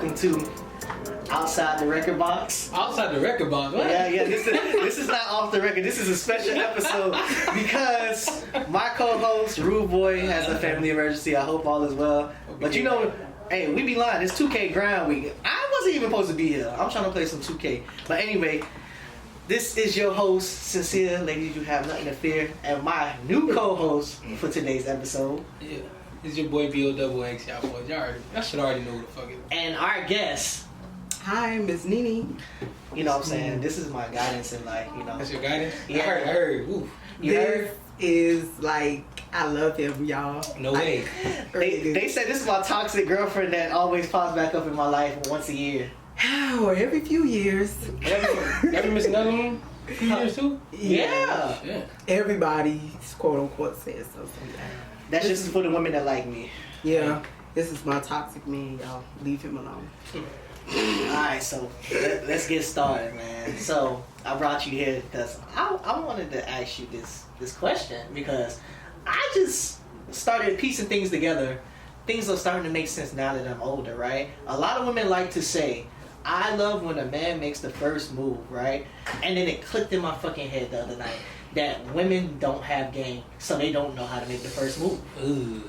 welcome to Outside the Record Box. Outside the record box? What? Yeah. This is not off the record. This is a special episode because my co-host Rudeboy has a family emergency. I hope all is well. But you know, hey, we be lying. It's 2K grind week. I wasn't even supposed to be here. I'm trying to play some 2K. But anyway, this is your host, Sincere. Ladies, you have nothing to fear. And my new co-host for today's episode. Yeah. It's your boy B.O.X. Y'all boys. Y'all should already know who the fuck it is. And our guest. Hi, Miss Nene. You know what I'm saying? This is my guidance in life, you know. That's your guidance? Yeah. I heard. Ooh. You heard? This is like, I love him, y'all. No way. They said this is my toxic girlfriend that always pops back up in my life once a year. Or every few years. Ever miss another one? A few years too? Yeah. Yeah. Everybody, quote unquote, says so sometimes. That's just for the women that like me. Yeah. This is my toxic man, y'all. Leave him alone. Alright, so let's get started, man. So I brought you here because I wanted to ask you this question because I just started piecing things together. Things are starting to make sense now that I'm older, right? A lot of women like to say, I love when a man makes the first move, right? And then it clicked in my fucking head the other night that women don't have game, so they don't know how to make the first move. Ooh.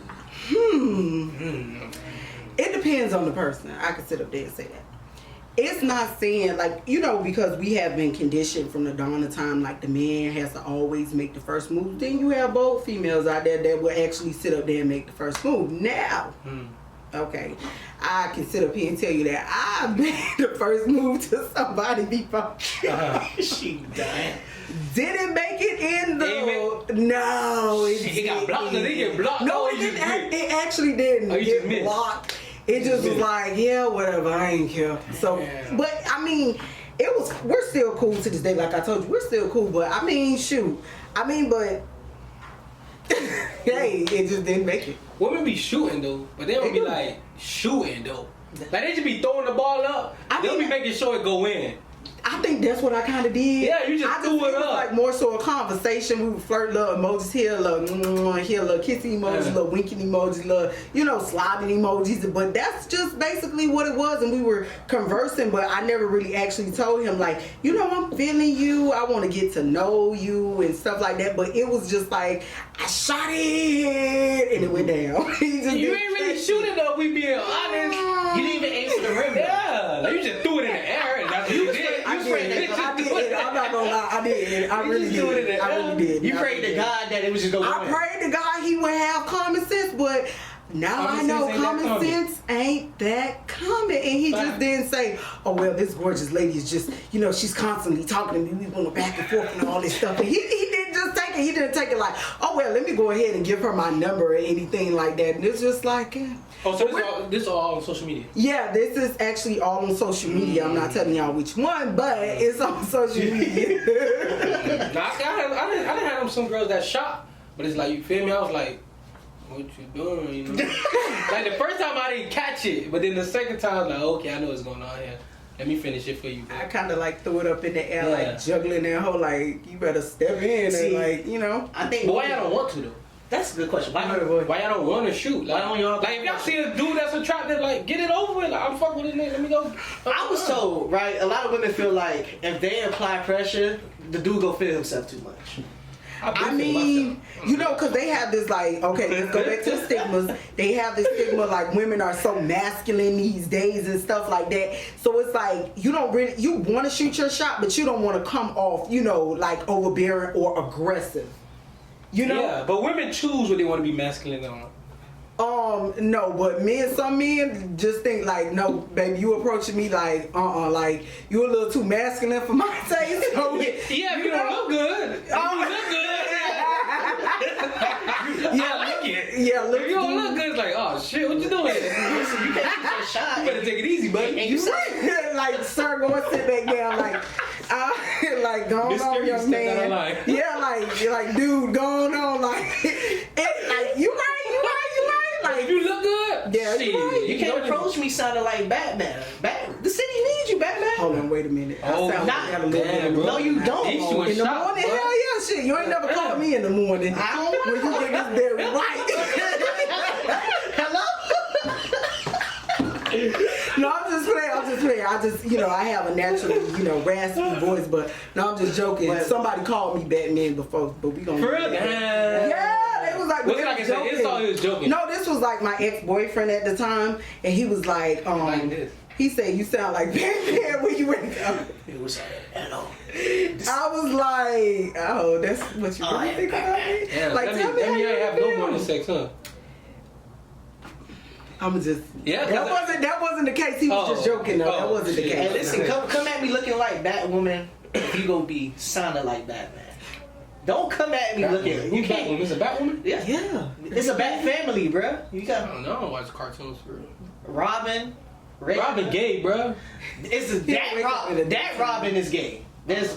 It depends on the person. I can sit up there and say that. It's not saying, like, you know, because we have been conditioned from the dawn of time, like the man has to always make the first move. Then you have both females out there that will actually sit up there and make the first move. Now, okay, I can sit up here and tell you that I made the first move to somebody before. She died. Didn't make it in the... No. He got blocked. Did he get blocked? No, it didn't. It actually didn't get blocked. It just was like, yeah, whatever, I ain't care. So, yeah. But I mean, we're still cool to this day. Like I told you, we're still cool. But I mean, shoot. I mean, but hey, it just didn't make it. Women be shooting though, but they don't be like shooting though. Like they just be throwing the ball up. They'll be making sure it go in. I think that's what I kind of did. Yeah, you just threw it up. Like more so a conversation. We would flirt, little emojis here, little here, little kissing emojis, little winking emojis, little, you know, slobbing emojis. But that's just basically what it was. And we were conversing, but I never really actually told him, like, you know, I'm feeling you. I want to get to know you and stuff like that. But it was just like, I shot it and it went down. You ain't really shooting though, we being honest. You didn't even aim for the rim. Yeah, like you just threw it in the air and that's what you did. I did. I'm not gonna lie. I did. I really did. I really did. You prayed to God that it was just going to I prayed to God he would have common sense, but now I know common sense ain't that common. And he just didn't say, oh, well, this gorgeous lady is just, you know, she's constantly talking to me. We going back and forth and all this stuff. And he didn't just take it. He didn't take it like, oh, well, let me go ahead and give her my number or anything like that. And it's just like... Oh, so this is all on social media? Yeah, this is actually all on social media. I'm not telling y'all which one, but it's on social media. I didn't have some girls that shot, but it's like, you feel me? I was like, what you doing? You know? Like the first time I didn't catch it, but then the second time I was like, okay, I know what's going on here. Let me finish it for you. Bro. I kind of like threw it up in the air, like juggling that whole, like, you better step in. See, and like, you know. I think. But why y'all don't want to though? That's a good question. Why y'all don't want to shoot? Like, why don't y'all? Like if y'all see a dude that's attractive, like get it over with. Like I'm fucking with this nigga. Let me go. I was told, right? A lot of women feel like if they apply pressure, the dude go feel himself too much. I mean, you know, because they have this, like, okay, let's go back to the stigmas. They have this stigma, like, women are so masculine these days and stuff like that. So it's like, you want to shoot your shot, but you don't want to come off, you know, like, overbearing or aggressive. You know? Yeah, but women choose what they want to be masculine on. No, but some men just think like, no, baby, you approaching me like, like you a little too masculine for my taste. So, yeah, you don't look good. You look good. Yeah, I like it. Yeah, look. If you don't look good, it's like, oh shit, what you doing? Listen, you can't shoot your shot. You better take it easy, buddy. And you said, like, sir, go and sit back down, like, go on, young man. Yeah, like, dude, go on, like, you right. Like, if you look good, yeah, you can't approach me sounding like Batman. The city needs you, Batman. Hold on, wait a minute. Oh, no, you don't. In the morning, hell yeah, shit. You ain't never called me in the morning. I don't want when you get this there right. Hello? No, I'm just just playing. I just, I have a naturally, raspy voice, but no, I'm just joking. Somebody called me Batman before, but we gonna. For real? Yeah, they was like, what's like I said, it's all he was joking. No, this was like my ex-boyfriend at the time, and he was like this. He said, "You sound like Batman when you wake up." It was hello. I was like, "Oh, that's what you really think about me?" Yeah, like, tell me you ain't have no morning sex, huh? I'm just that wasn't the case. He was just joking though. That wasn't the case. Hey, listen, come at me looking like Batwoman. You gonna be sounding like Batman. Don't come at me looking. You can't. Batwoman? It's a Batwoman? Yeah. It's a Bat family, bruh. You got. I don't know. I don't watch cartoons for real. Robin. Robin gay, bruh. That Robin is gay.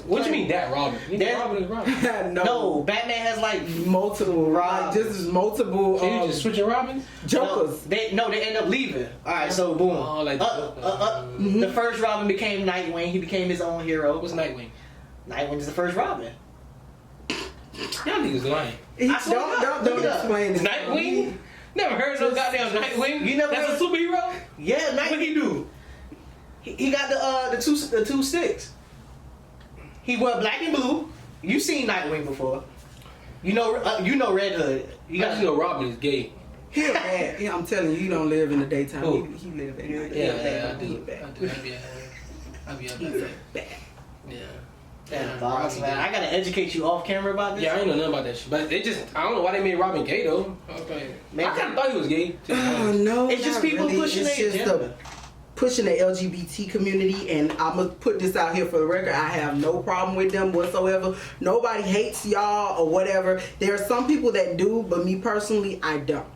What you mean that Robin? Robin is Robin. No, Batman has like multiple Robins. Like, just multiple. So you just switching Robins? Jokers. They end up leaving. All right, so boom. Oh, like the first Robin became Nightwing. He became his own hero. What's Nightwing? Nightwing is the first Robin. Y'all niggas lying. Don't explain it. Nightwing? Never heard of no goddamn Nightwing. You never? That's a superhero? Yeah, Nightwing. What he do? He got the two sticks. He wore black and blue. You seen Nightwing before? You know Red Hood. I just know Robin is gay. He's bad. Yeah, I'm telling you, you don't live in the daytime. He live at night. Yeah, I do. I be bad. Yeah. Damn, boss, man. I gotta educate you off camera about this. Yeah, I ain't know nothing about that shit. But they just, I don't know why they made Robin gay though. Okay. I kind of thought he was gay. Oh, no. It's just people really. pushing it's their just agenda. Pushing the LGBT community, and I'm gonna put this out here for the record. I have no problem with them whatsoever. Nobody hates y'all or whatever. There are some people that do, but me personally, I don't.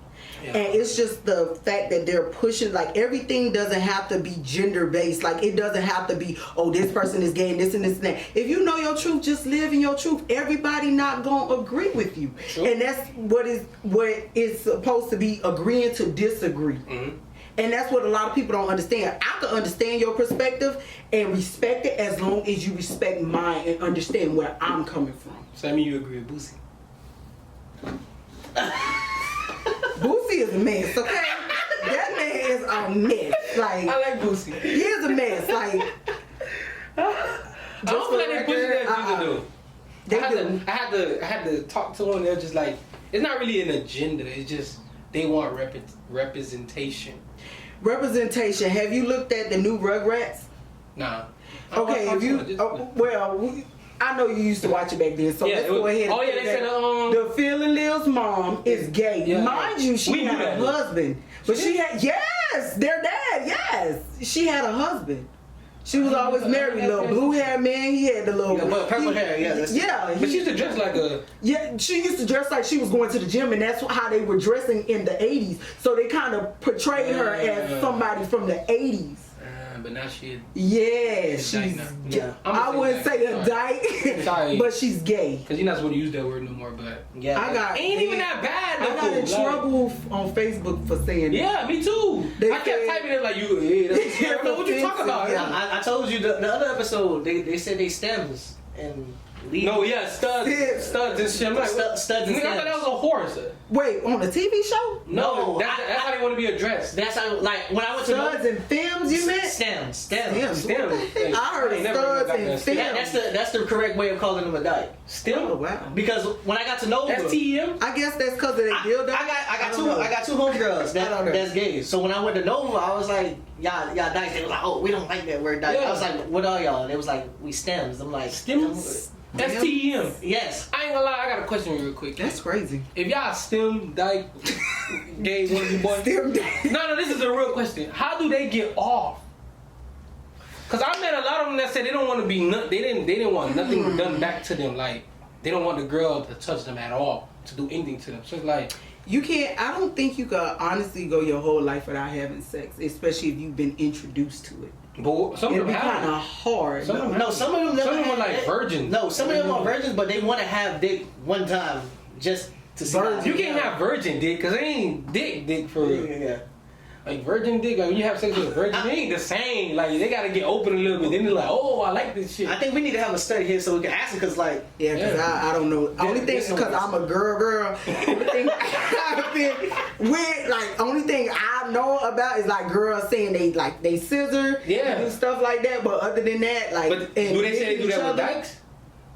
Yeah. And it's just the fact that they're pushing, like, everything doesn't have to be gender based. Like, it doesn't have to be, oh, this person is gay and this and this and that. If you know your truth, just live in your truth. Everybody not gonna agree with you. Sure. And that's what is supposed to be, agreeing to disagree. Mm-hmm. And that's what a lot of people don't understand. I can understand your perspective and respect it as long as you respect mine and understand where I'm coming from. So that means you agree with Boosie? Boosie is a mess, okay? That man is a mess. Like, I like Boosie. He is a mess. Like, I don't feel like they pushing that agenda though. I had to talk to them. They're just like, it's not really an agenda. It's just they want representation. Representation. Have you looked at the new Rugrats? Nah. Okay, if you I know you used to watch it back then, so let's go ahead. Oh yeah, they said the Phil and Lil's mom is gay. Yeah, Mind you, she had a husband, but she had their dad. Yes, she had a husband. She was always married. Little blue hair man. He had the little purple hair. Yeah, but she used to dress like a. Yeah, she used to dress like she was going to the gym, and that's how they were dressing in the '80s. So they kind of portrayed her as somebody from the '80s. But now she. Yeah, she's. Yeah. I wouldn't say a dyke, but she's gay. Because you're not supposed to use that word no more. But yeah, ain't even that bad. I got in trouble on Facebook for saying that. Yeah, me too. I kept typing it like you. Hey, that's I don't know what you talking about. Yeah, I told you the other episode. They said they stems and. No, yeah, studs and shit. Like, studs and stems. I thought that was a horse. Wait, on a TV show? No, that's how they want to be addressed. That's how, like, when I went to studs and femmes, you meant? Stems. I heard studs and femmes. That's the correct way of calling them a dyke. Stem? Oh, wow. Because when I got to know that's TM. I guess that's because of their dildo. I got two homegirls that's gay. So when I went to Nova, I was like, y'all dykes. They were like, oh, we don't like that word dyke. I was like, what are y'all? And they was like, we stems. I'm like, stems. That's TM. Yes. I ain't gonna lie, I got a question real quick. That's crazy. If y'all stem, dyke, gay, one of you boys. Stem, dyke. No, this is a real question. How do they get off? Because I met a lot of them that said they don't want to be, they didn't want nothing done back to them. Like, they don't want the girl to touch them at all, to do anything to them. So it's like. You can't, I don't think you could honestly go your whole life without having sex, especially if you've been introduced to it. But some of them have kind of hard. Some of them are like virgins. No, some of them are virgins, but they want to have dick one time just to see. You can't have virgin dick because they ain't dick for real. Yeah. Like virgin dick, like when you have sex with a virgin, it ain't the same. Like they gotta get open a little bit. Then they're like, oh, I like this shit. I think we need to have a study here so we can ask them because, like, because I don't know. Only thing because I'm a girl. Only thing I've been with, like, only thing I know about is like girls saying they scissor, and stuff like that. But other than that, like, but do they say they do that with dykes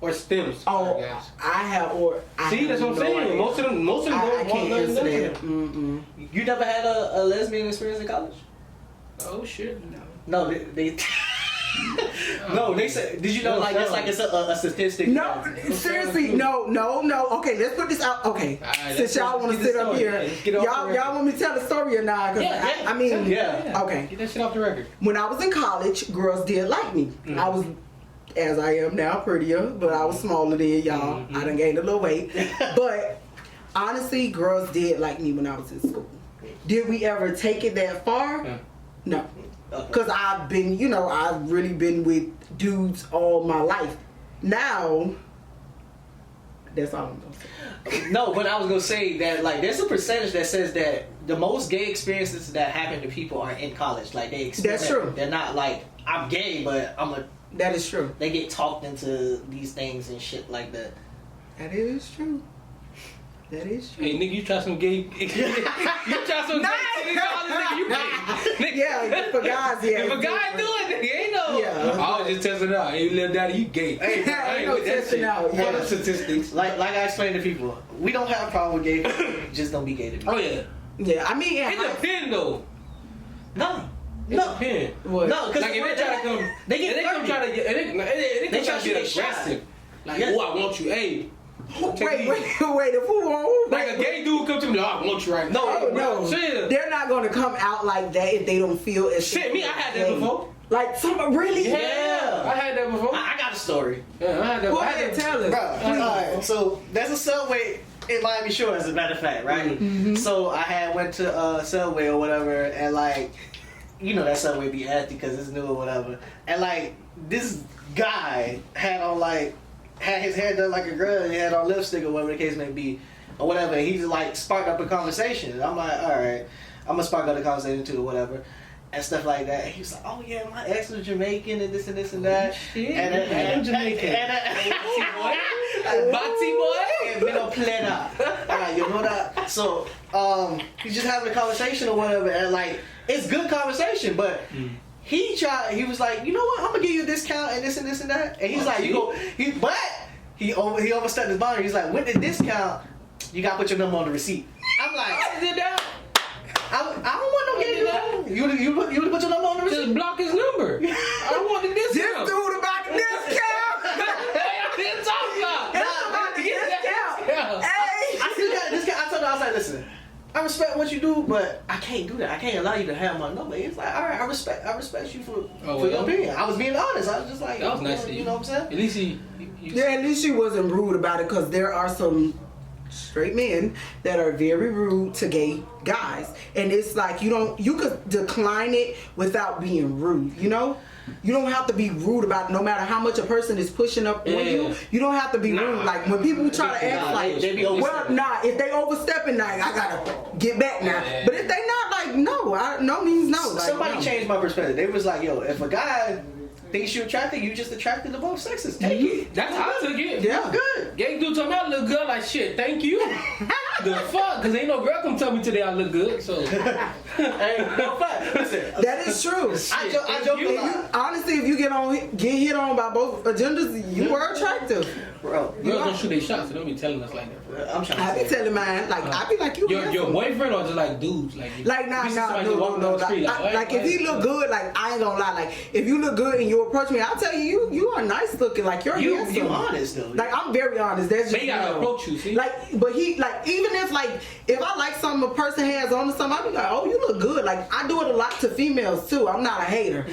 or stems? Oh, I have See, that's what I'm saying. Most of them don't I can't want answer nothing. that. You never had a lesbian experience in college? Oh shit, no. No, they no, they said. Did you know like that's like a statistic? No, seriously, no. Okay, let's put this out. Okay, right, since y'all want to sit up here, y'all want me to tell the story or not? I mean, okay. Get that shit off the record. When I was in college, girls did like me. I was, as I am now, prettier, but I was smaller than y'all. I done gained a little weight, but honestly, girls did like me when I was in school. Did we ever take it that far? No. Because I've been, I've really been with dudes all my life. Now, that's all I'm going to say. No, but I was going to say that, like, there's a percentage that says that the most gay experiences that happen to people are in college. Like, they experience. That's true. They're not like, I'm gay, but I'm a... That is true. They get talked into these things and shit like that. That is true. That is true. Hey, nigga, you try some gay... you try some gay shit in college, nigga, you gay. Yeah, for guys, yeah. If a guy do it, nigga, ain't no... Yeah. I was just testing it out. Hey, little daddy, you gay. Hey, I ain't with that shit. Out. Fuck the statistics. Like I explained to people, we don't have a problem with gay people. Just don't be gay to me. Oh, yeah. Yeah, I mean... It depends, though. No. It depends. What? No, because like, if they try to come... They come try to get... They try to get aggressive. Like, oh, I want you. Hey... Wait, if who won't? Like a gay dude come to me, oh, I want you right now. No. Shit. They're not going to come out like that if they don't feel as shit, me, I had that before. Like, some really? Yeah. I had that before. I got a story. Yeah, I had that. Go ahead, tell us. Alright, so there's a Subway in Miami Shore, as a matter of fact, right? Mm-hmm. So I went to Subway or whatever, and like, that Subway be empty because it's new or whatever. And like, this guy had his hair done like a girl, and he had on lipstick or whatever the case may be, or whatever. And he just like sparked up a conversation. And I'm like, all right, I'm gonna spark up the conversation too, or whatever, and stuff like that. And he was like, oh yeah, my ex was Jamaican and this and this and that. And Jamaican. Bati boy. And no plena. Alright, you know that. So he's just having a conversation or whatever, and like it's good conversation, but. He was like, you know what? I'm gonna give you a discount and this and this and that. And he's like, he overstepped his boundary. He's like, with the discount, you gotta put your number on the receipt. I'm like, I did that. I don't want no gay dude. You would put your number on the receipt. Just block his number. I don't want the discount. This dude about the discount. I didn't talk about. It's about the discount. Hey, I still got a discount. I told her, I was like, listen. I respect what you do, but I can't do that. I can't allow you to have my number. It's like, all right, I respect you for your opinion. I was being honest. I was just like, that was nice of you know what I'm saying? At least at least she wasn't rude about it, because there are some straight men that are very rude to gay guys, and it's like you could decline it without being rude. You don't have to be rude about it, no matter how much a person is pushing up on you. You don't have to be rude. Like when people try to act like, they be overstepping. if they overstepping, like I gotta get back now. But if they not, like no means no. Like, somebody changed my perspective. They was like, yo, if a guy thinks you attractive, you just attracted to both sexes. Take it. That's how I took it. Yeah, good. Gay dude told me I look good. Like shit, thank you. The fuck? Because ain't no girl come tell me today I look good. So hey, no fact. Listen, that is true. I joke a lot. Honestly, if you get hit on by both agendas, you were attractive. Bro, girls don't shoot their shots, so don't be telling us like that. I'm trying to I be telling mine, like I be like, you your boyfriend or just like dudes, like no. Like if he look good, like I ain't gonna lie, like if you look good and you approach me, I'll tell you are nice looking, like you're handsome. You honest though. Like I'm very honest. That's just he gotta approach you, see. Like, but he like even if I like something a person has on or something, I be like, oh, you look good. Like I do it a lot to females too. I'm not a hater.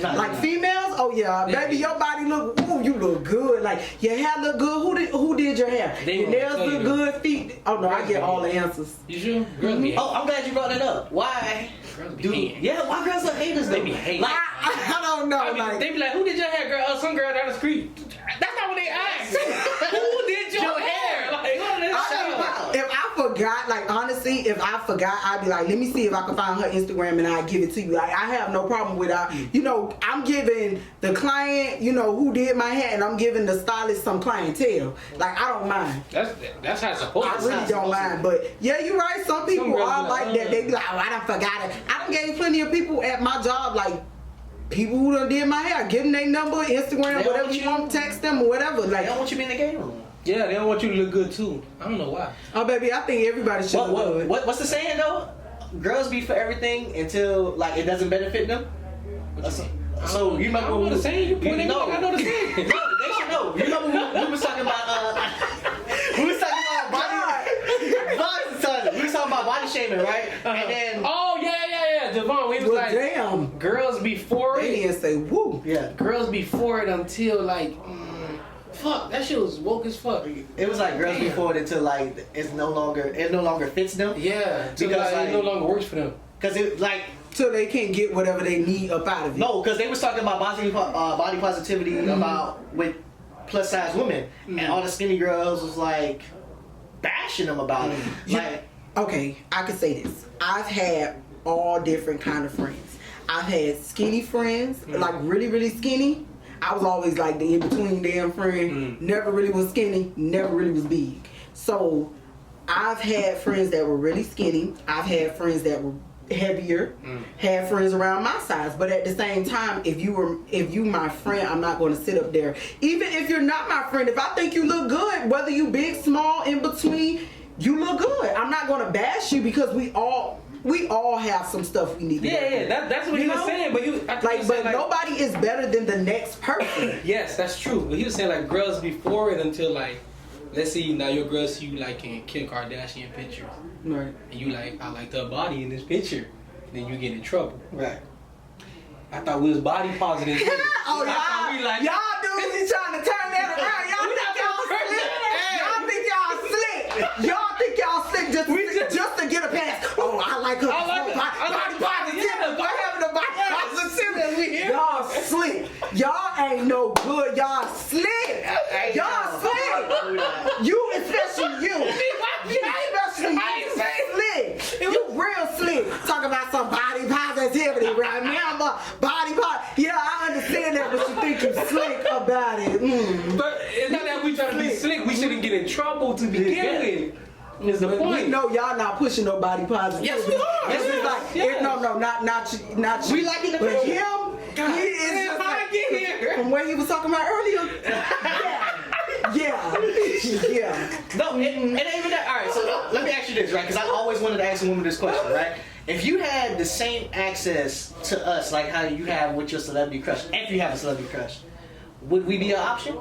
Females, oh yeah, baby, your body look, ooh, you look good. Like your hair look good. Who did your hair? Your nails look good. Feet. Oh no, I get all the answers. You sure? Girls be I'm glad you brought that up. Why? Why girls are haters? They be hating. Like I don't know. They be like, who did your hair, girl? Some girl down the street. That's not what they ask. Who did your hair? Like, if I forgot, like honestly, if I forgot, I'd be like, let me see if I can find her Instagram and I'll give it to you. Like, I have no problem with you know, I'm giving the client, you know, who did my hair, and I'm giving the stylist some clientele. Like, I don't mind. That's how it's supposed to be. I really don't mind. But yeah, you're right. Some people are like that. They be like, oh, I done forgot it. I done gave plenty of people at my job, like, people who done did my hair, give them their number, Instagram, whatever you want, text them or whatever. Like, they don't want you to be in the game room. Yeah, they don't want you to look good too. I don't know why. Oh, baby, I think everybody should look good. What's the saying though? Girls be for everything until like it doesn't benefit them. So you remember what the saying? You put no, I know the saying. No, they should know. You remember we was talking about we was talking about we was talking about body shaming, right? And then Devon, we was like, damn, girls before they didn't say woo. Yeah, girls before it until like. Fuck, that shit was woke as fuck. It was like girls before it until like it no longer fits them. Yeah, because like, it no longer works for them. Cause it like so they can't get whatever they need up out of it. No, because they was talking about body positivity about with plus size women, and all the skinny girls was like bashing them about it. Like, okay, I could say this. I've had all different kind of friends. I've had skinny friends, like really, really skinny. I was always like the in-between damn friend. Never really was skinny, never really was big. So I've had friends that were really skinny. I've had friends that were heavier. Had friends around my size. But at the same time, if you my friend, I'm not going to sit up there. Even if you're not my friend, if I think you look good, whether you big, small, in between, you look good. I'm not going to bash you because we all have some stuff we need to do. That's what he was saying. But nobody is better than the next person. Yes, that's true. But he was saying like girls before it until like, let's see now your girl see you like in Kim Kardashian pictures, right? And you like, I like her body in this picture, then you get in trouble, right? I thought we was body positive. Oh y'all dudes be trying to turn that around. Y'all think y'all slick just to get a pass. Oh, I like her. Body positive. What happened to body positivity? Y'all slick. Y'all ain't no good. Y'all slick. Y'all slick. You, especially you. Especially you. Slick. You real slick. Talk about some body positivity, right? Remember, body positivity. Yeah, I understand that, but you think you slick about it. But it's not that we trying to be slick. We shouldn't get in trouble to begin with. Is the point? We know y'all not pushing no body positivity. Yes, we are. Yes, we like. Yes. No, not you. We like it. But him, he is just how I get here from what he was talking about earlier. Yeah. No, it ain't even that. All right, so let me ask you this, right? Because I always wanted to ask a woman this question, right? If you had the same access to us, like how you have with your celebrity crush, if you have a celebrity crush, would we be an option?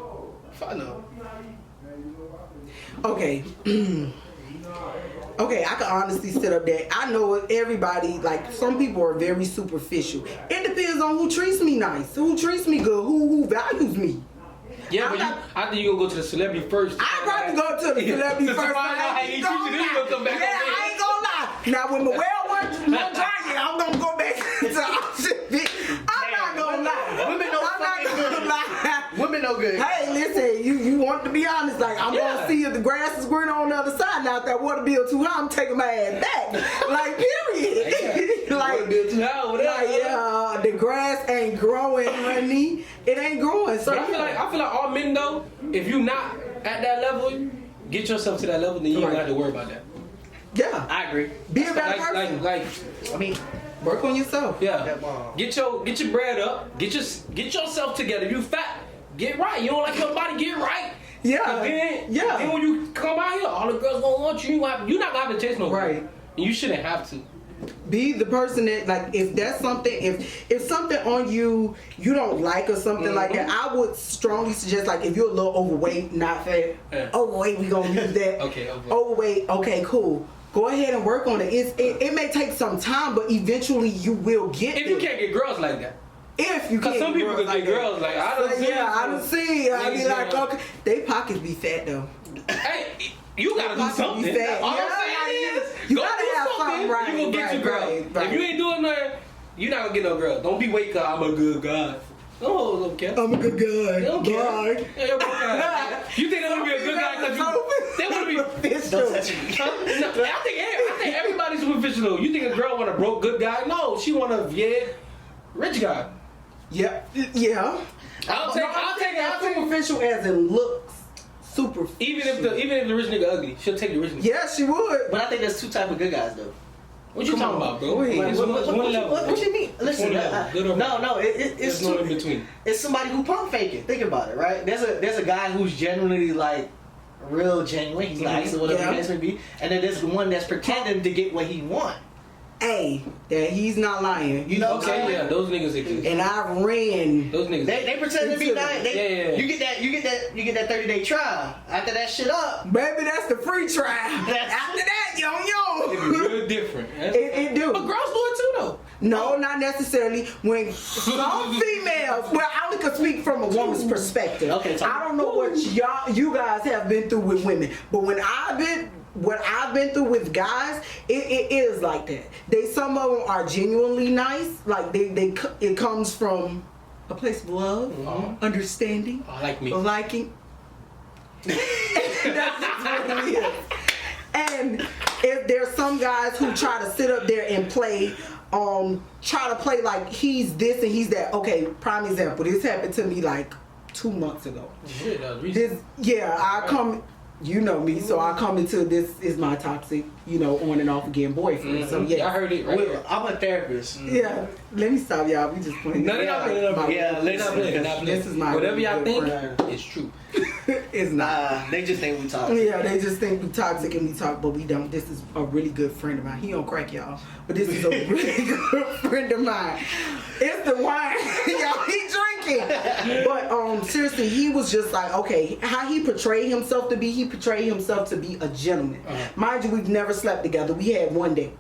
Fuck no. Okay. Okay, I can honestly sit up there. I know everybody, like, some people are very superficial. It depends on who treats me nice, who treats me good, who values me. Yeah, but I think you gonna go to the celebrity first. I'd rather go to the celebrity first. I ain't gonna come back. Yeah, I ain't gonna lie. Now, when the well one dry, I'm gonna go back to the option. I'm not gonna lie. Women don't Women no good. Hey, listen, you want to be honest, like, I'm gonna see if the grass is greener on the other side. Now, if that water bill too high, I'm taking my ass back. Like, period. Like, water bill too high, whatever. The grass ain't growing, honey. It ain't growing. So but I feel like all men though, if you not at that level, get yourself to that level, then you don't have to worry about that. Yeah, I agree. Be a better person. I mean, work on yourself. Yeah. Get your bread up. Get yourself together. If you fat, get right. You don't like your body, get right. Yeah. Then when you come out here, all the girls gonna want you. You're not gonna have to chase no girl. Right. You shouldn't have to. Be the person that, like, if that's something, if something on you don't like or something like that, I would strongly suggest, like, if you're a little overweight, not fat, overweight, we gonna use that. Okay. Overweight, okay, cool. Go ahead and work on it. It may take some time, but eventually you will get If you can't get girls like that. If you can't. Because some people can get girls like I don't see. Yeah, I don't see. I be like, okay, they pockets be fat though. Hey, you gotta do something. All I'm saying is, you go gotta do have something. right, you gonna get your girl. Right. If you ain't doing nothing, you not gonna get no girl. Don't be wake up. I'm a good guy. No, don't care. I'm a good guy. They don't care. Yeah, you think they're gonna be a good guy because they want to be? Don't touch me. No, I think everybody's superficial though. You think a girl want a broke good guy? No, she want a rich guy. Yeah. I'll take superficial as in looks. Super. Even if the rich nigga ugly, she'll take the rich nigga. Yeah, she would. But I think there's two type of good guys though. What you talking about, bro? What you mean? Listen, no, it's no in between. It's somebody who pump faking. Think about it, right? There's a guy who's genuinely like real genuine. He's nice or whatever the case may be, and then there's one that's pretending to get what he want. Hey, that he's not lying. You know what I'm saying? Yeah, those niggas exist. And I ran. Those niggas. They pretend to be nice. You get that 30-day trial. After that shit up, baby, that's the free trial. After that, yo. It be real different. It do. But girls do it too, though. No, not necessarily. When some females, well, I only can speak from a woman's perspective. Okay, I don't know what you guys have been through with women, but what I've been through with guys, it is like that. Some of them are genuinely nice. Like it comes from a place of love, understanding, like me, liking. That's just what it is. And if there's some guys who try to sit up there and play, try to play like he's this and he's that. Okay, prime example. This happened to me like 2 months ago. Shit, that was recent. You know me, so I come into this is my toxic, on and off again boyfriend. Mm-hmm. So yeah, I heard it right. I'm a therapist. Yeah, let me stop y'all. We just playing. No, this is my whatever y'all think, it's true. It's not. They just think we toxic. Yeah, they just think we toxic and we talk, but we don't. This is a really good friend of mine. He don't crack y'all, but this is a really good friend of mine. It's the wine, y'all. He drinking. But seriously, he was just like, okay, how he portrayed himself to be. He portrayed himself to be a gentleman. Mind you, we've never slept together. We had one day.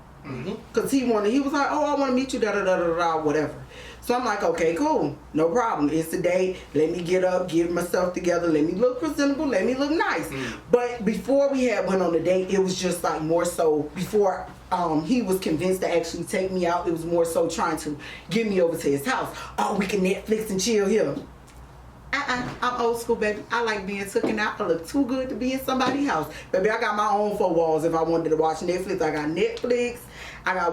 Cause he was like, oh, I want to meet you, whatever. So I'm like, okay, cool, no problem. It's a date. Let me get up, get myself together. Let me look presentable. Let me look nice. But before we went on the date, it was just like more so before he was convinced to actually take me out. It was more so trying to get me over to his house. Oh, we can Netflix and chill here. I'm old school, baby. I like being taken out. I look too good to be in somebody's house. Baby, I got my own 4 walls if I wanted to watch Netflix. I got Netflix. I got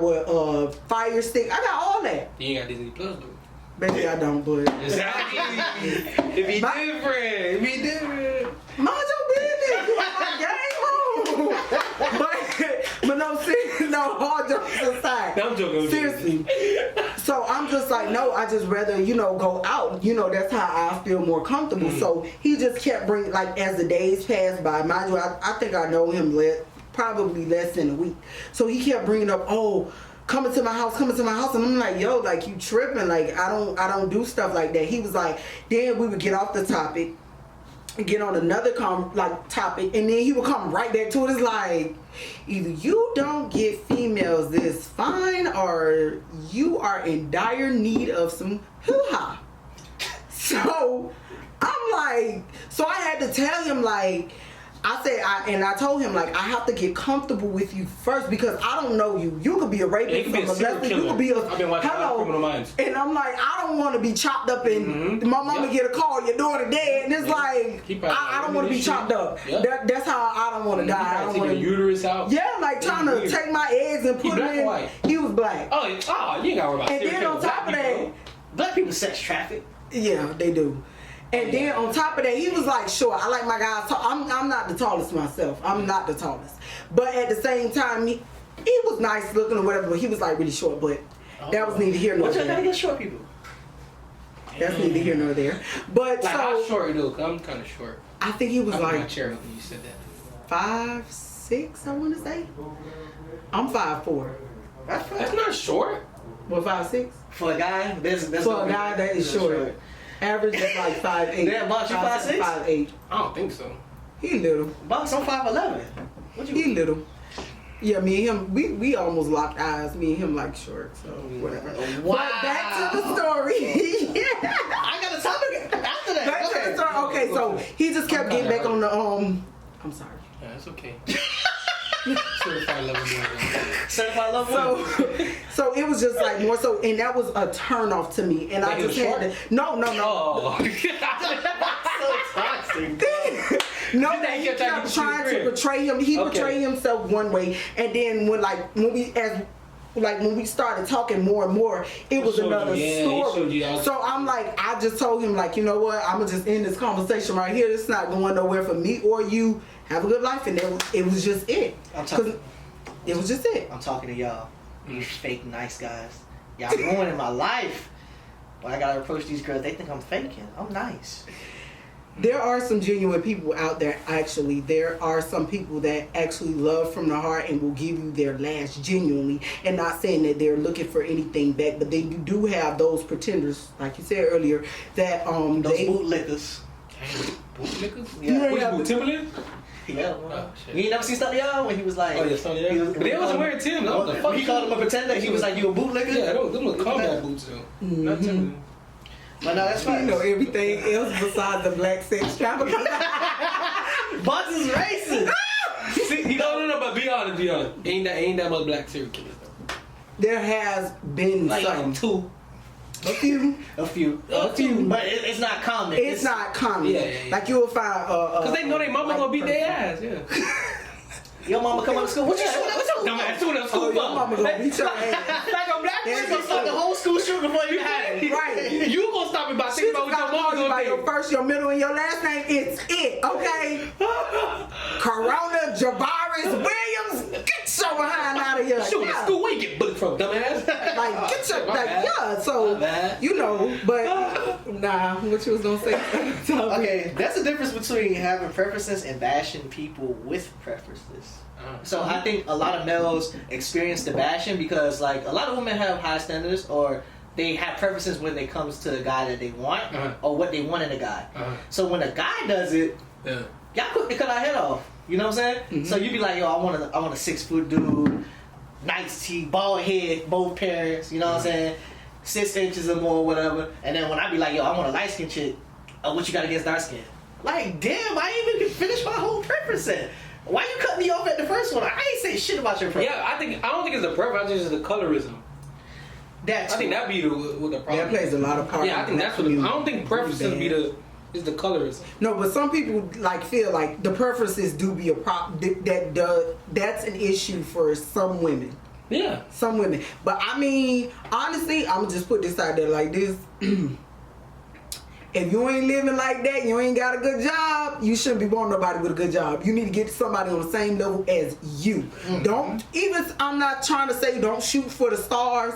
Fire Stick. I got all that. You ain't got Disney Plus, though. Baby, I don't, but... Exactly. It be different. Mind your business. You in my game room. But no, seriously, no, all jokes aside. No, I'm joking. Seriously. So I'm just like, no, I just rather, go out. That's how I feel more comfortable. So he just kept bringing, like, as the days passed by, mind you, I think I know him probably less than a week. So he kept bringing up, coming to my house. And I'm like, yo, like, you tripping. Like, I don't do stuff like that. He was like, then we would get off the topic, get on another topic, and then he would come right back to it. It's like, either you don't get females this fine or you are in dire need of some hoo-ha. So I'm like, so I had to tell him, like, I told him, like, I have to get comfortable with you first because I don't know you. You could be a rapist, you could be I've been watching Criminal Minds. And I'm like, I don't want to be chopped up and my mama get a call, your daughter dead, and it's like, I don't want to be chopped up. That's how I don't want to die. I don't want to uterus out. Yeah, like trying to take my eggs and put them in. White? He was black. Oh, you ain't gotta worry about it. And then on top of that, black people sex traffic. Yeah, they do. And then on top of that, he was like, sure, I like my guys. I'm not the tallest myself. I'm not the tallest. But at the same time, he was nice looking or whatever, but he was like really short. But that was neither here nor there. What y'all gotta get short people? That's neither here nor there. But like, so, how short though? I'm kind of short. I think he was like my chair when you said that. 5'6", I want to say. I'm 5'4". That's not short. What, 5'6"? For a guy, that's for a guy that is short. Average is like 5'8". Damn, Box, you 5'6"? 5'8". I don't think so. He little. Box, I'm 5'11". He little. Yeah, me and him, we almost locked eyes. Me and him like short, so whatever. Wow. But back to the story. I got a topic after that. Back to the story. Okay, so he just kept getting back on the I'm sorry. Yeah, that's okay. Certified level. So it was just like more so, and that was a turn off to me, and like I just had to. No. Oh. So toxic. No, That he kept kept trying trying to portray him. He Okay. portrayed himself one way, and then when we started talking more and more, it was showed another you, yeah, he showed story. you all- So I'm like, I just told him like, you know what? I'm gonna just end this conversation right here. It's not going nowhere for me or you. Have a good life, and it was just it. It was just it. I'm talking to y'all, these fake nice guys. Y'all ruining my life. When I gotta approach these girls, they think I'm faking. I'm nice. There are some genuine people out there, actually. There are some people that actually love from the heart and will give you their last genuinely, and not saying that they're looking for anything back, but then you do have those pretenders, like you said earlier, that Those they bootlickers. Bootlickers? Yeah. Which boot, Timberland? Yeah. Oh, shit. You ain't never seen Stuff Young when he was like. Oh, yeah, Stuff Young? he was- But they wasn't wearing Tim, though. What the fuck? He called him a pretender. He was like, "You a bootlicker?" Yeah, them was combat boots, though. Not Timberland. But no, that's fine. you know everything else besides the black sex trafficking. Box is racist. See, no, but be honest. Ain't that much black serial killers, though. There has been Like some. two. A few. A few. few. But it's not common. It's not common. Yeah. Like you'll find. Because they know their mama gonna beat their ass, yeah. Your mama come up to school. What you shooting up school? Dumb ass shooting up Oh, school your for? mama gonna beat your ass. Like a black Yeah, person You start the whole school shooting before you had it. Right. You gonna stop me by She thinking just about what gotta your call mama you by gonna your first, your middle, and your last name. It's it, okay? Corona Javaris Williams, get your behind out of here. Shooting at Yeah. school, where you get bullied from, dumbass? Like, get your, My like, bad. yeah, so, My bad. you know, but, nah, what you was gonna say? Okay, that's the difference between having preferences and bashing people with preferences. So I think a lot of males experience the bashing because like a lot of women have high standards or they have preferences when it comes to the guy that they want or what they want in a guy. So when a guy does it, Yeah. y'all quick to cut our head off. You know what I'm saying? So you be like, yo, I want a 6 foot dude, nice teeth, bald head, both parents. You know what I'm saying? 6 inches or more, whatever. And then when I be like, yo, I want a light skin chick. What you got against dark skin? Like, damn, I ain't even finish my whole preference set. Why you cut me off at the first one? I ain't say shit about your preference. Yeah, I don't think it's the preference. I think it's the colorism. I think that be what the problem. That plays a lot of part. Yeah, I think that's what. I don't think preferences be the. It's the colorism. No, but some people like feel like the preferences do be a problem. That's an issue for some women. Yeah. Some women. But I mean, honestly, I'm gonna just put this out there like this. If you ain't living like that, you ain't got a good job, you shouldn't be wanting nobody with a good job. You need to get somebody on the same level as you. Don't, even, I'm not trying to say don't shoot for the stars,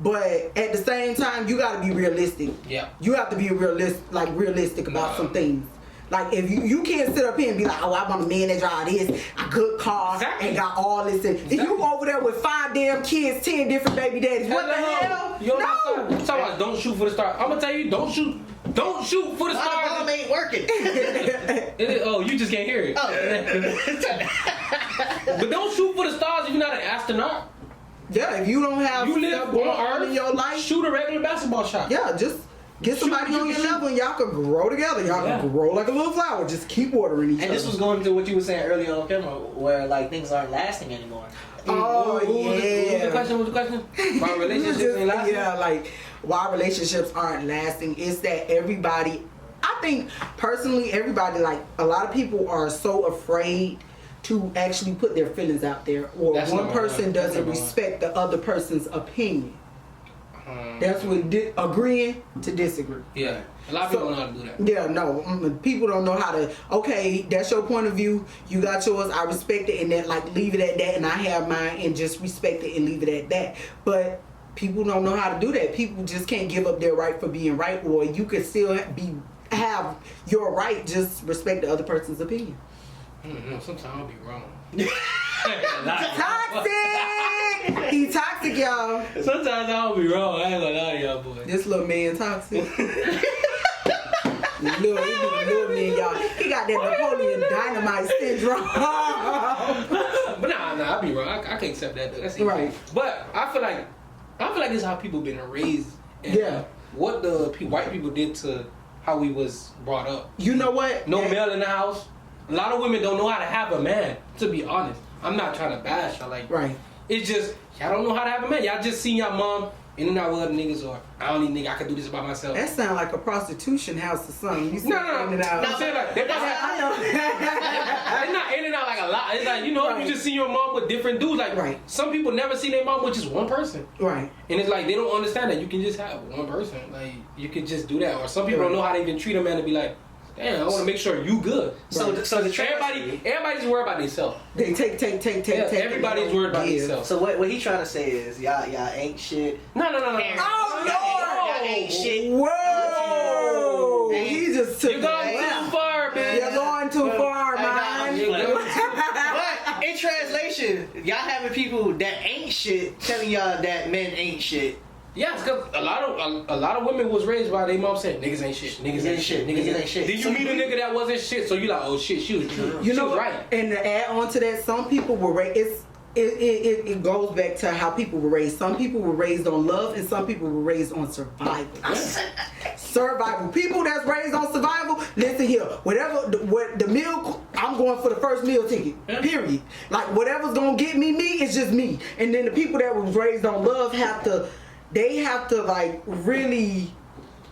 but at the same time, you gotta be realistic. Yeah. You have to be realistic about some things. Like if you can't sit up here and be like, oh, I want a man that drive this, a good car, Exactly. and got all this. If you over there with 5 damn kids, 10 different baby daddies, what the hell? You No. talking about don't shoot for the stars. I'm gonna tell you, don't shoot for the My stars. bomb ain't working. Oh, you just can't hear it. Oh. But don't shoot for the stars if you're not an astronaut. Yeah, if you don't have You live stuff going on on Earth, in your life, shoot a regular basketball shot. yeah, just get somebody on your level and y'all can grow together. Y'all can grow like a little flower. Just keep watering each other. And this was going to what you were saying earlier on camera, where like things aren't lasting anymore. Oh, What was the question? My relationships ain't lasting? Yeah, like why relationships aren't lasting is that everybody, I think personally, everybody, like a lot of people are so afraid to actually put their feelings out there, or That's one number person one. That's doesn't number one. respect the other person's opinion. That's what agreeing to disagree. Yeah. A lot of people don't know how to do that. Yeah, no, people don't know how to. Okay, that's your point of view. You got yours. I respect it, and then like leave it at that. And I have mine, and just respect it and leave it at that. But people don't know how to do that. People just can't give up their right for being right, or you could still have your right. Just respect the other person's opinion. Sometimes I'll be wrong. Toxic. He toxic, y'all. Sometimes I'll be wrong. I ain't gonna lie to y'all, boy. This little man toxic. little man, y'all. He got that Napoleon Dynamite syndrome. But nah, I'll be wrong. I can't accept that. That's easy. Right. But I feel like this is how people been raised. And Yeah. What the white people did to how we was brought up. You know what? No male in the house. A lot of women don't know how to have a man. To be honest, I'm not trying to bash y'all. Like, Right. it's just y'all don't know how to have a man. Y'all just seen your mom in and out with other niggas, or I don't need nigga, I can do this by myself. That sounds like a prostitution house or something. You said No. in and out. I'm saying like, they probably it's not in and out like a lot. It's like, you know, Right. you just see your mom with different dudes. Like, Right. some people never see their mom with just one person. Right. And it's like, they don't understand that you can just have one person. Like, you can just do that. Or some people don't know how to even treat a man to be like, damn, I want to make sure you good. So the Everybody's worried about themselves. They take. Everybody's worried about themselves. So what he trying to say is y'all ain't shit. No. Oh, Y'all ain't shit. Whoa! He just took You're going too far, man. You're going too far, man. But in translation, y'all having people that ain't shit telling y'all that men ain't shit. Yeah, because a lot of women was raised by their mom saying niggas ain't shit, niggas ain't shit, niggas ain't shit. Did you meet a nigga that wasn't shit? So you like, oh shit, she was right. And to add on to that, some people were raised. It goes back to how people were raised. Some people were raised on love, and some people were raised on survival. Survival. People that's raised on survival. Listen here. What the meal, I'm going for the first meal ticket. Period. Like whatever's gonna get me, it's just me. And then the people that was raised on love have to like really.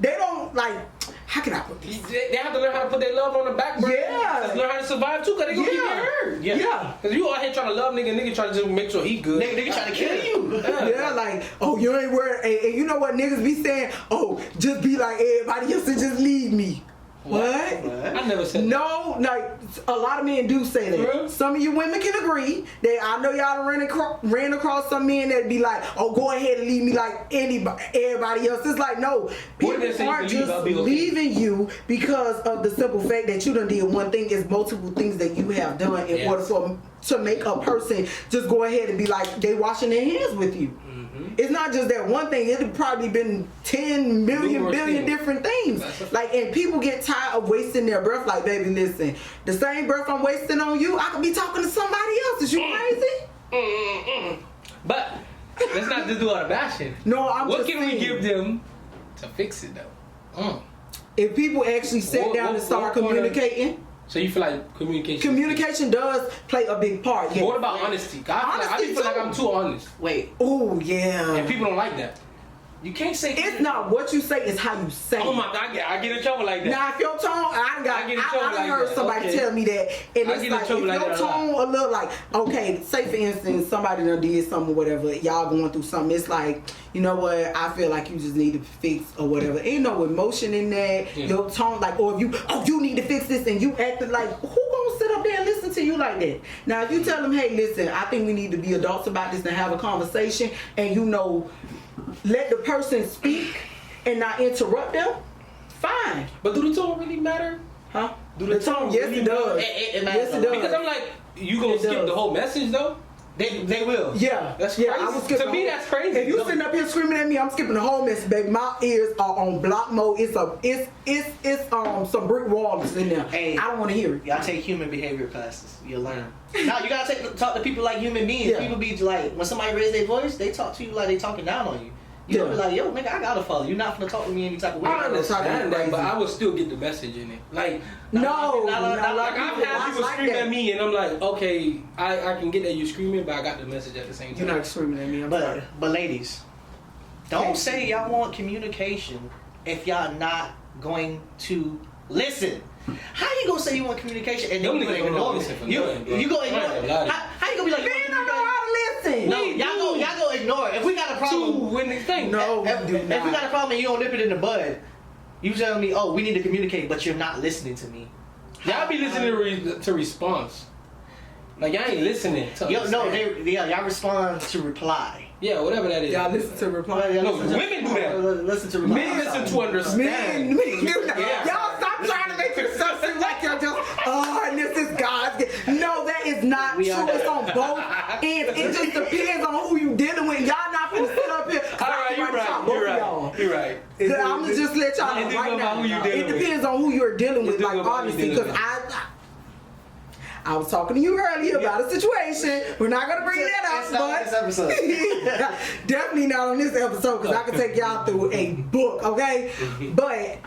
They don't like. How can I put this? They have to learn how to put their love on the back burner. Yeah. Just learn how to survive too, because they gonna keep getting hurt. Yeah. Because you out here trying to love nigga trying to just make sure he good. Nigga trying to kill you. Yeah, like, oh, you ain't worried. And you know what niggas be saying? Oh, just be like everybody else and just leave me. What? I never said that. No, like, a lot of men do say that. Really? Some of you women can agree. That I know y'all ran across some men that be like, oh, go ahead and leave me like everybody else. It's like, no. People aren't just leaving you because of the simple fact that you done did one thing. It's multiple things that you have done in order to make a person just go ahead and be like, they washing their hands with you. It's not just that one thing. It's probably been 10 billion different things. Like, and people get tired of wasting their breath. Like, baby, listen, the same breath I'm wasting on you, I could be talking to somebody else. Is you crazy? But let's not just do all the bashing. No, what can we give them to fix it though? If people actually sit down and start communicating. So you feel like communication does play a big part. Yeah. What about honesty? I feel like I'm too honest. Wait. Oh yeah. And people don't like that. You can't say it's not what you say, it's how you say it. Oh my God, I get in trouble like that. Now if your tone, I heard somebody tell me that, and it's like if your tone a little like, okay, say for instance somebody done did something or whatever, y'all going through something, it's like, you know what, I feel like you just need to fix or whatever. Ain't no emotion in that. Your tone, like, or if you need to fix this, and you acted like, who gonna sit up there and listen to you like that? Now if you tell them, hey, listen, I think we need to be adults about this and have a conversation, and you know, let the person speak and not interrupt them, fine. But do the tone really matter? Huh? Do the tone yes, really it does. It matters. Yes, it does. Because I'm like, you gonna skip the whole message though? They will. Yeah. That's crazy. I will skip to me, that's crazy. If you sitting up here screaming at me, I'm skipping the whole message, baby. My ears are on block mode. It's some brick walls in there. Hey, I don't want to hear it. Y'all take human behavior classes. You'll learn. Now you gotta talk to people like human beings. Yeah. People be like, when somebody raise their voice, they talk to you like they talking down on you. You don't be like, yo, nigga, I gotta follow. You're not gonna talk to me any type of way. I understand that, but I would still get the message in it. Like, no, like I've had people scream at me, and I'm like, okay, I can get that you screaming, but I got the message at the same time. You're not screaming at me. But ladies, don't say y'all want communication if y'all not going to listen. How you gonna say you want communication and then you gonna ignore me? You gonna ignore? How you gonna be like? Men don't know how to listen. No, y'all gonna ignore it. If we got a problem, if we got a problem and you don't nip it in the bud, you telling me, oh, we need to communicate, but you're not listening to me. Y'all be listening to response. Like y'all ain't listening. Y'all respond to reply. Yeah, whatever that is. Y'all listen to reply. No, women do that. Listen to reply. Men listen to understand. Men do that. Y'all stop trying to make yourself seem like you're just, and this is God's gift. No, that is not true. It's on both ends. It just depends on who you dealing with. Y'all not finna sit up here. All right, you're right. I'm gonna just let y'all know right now. It depends on who you're dealing with, like honestly, because I was talking to you earlier about a situation. We're not gonna bring that up, it's not this episode. Definitely not on this episode, because I can take y'all through a book, okay? But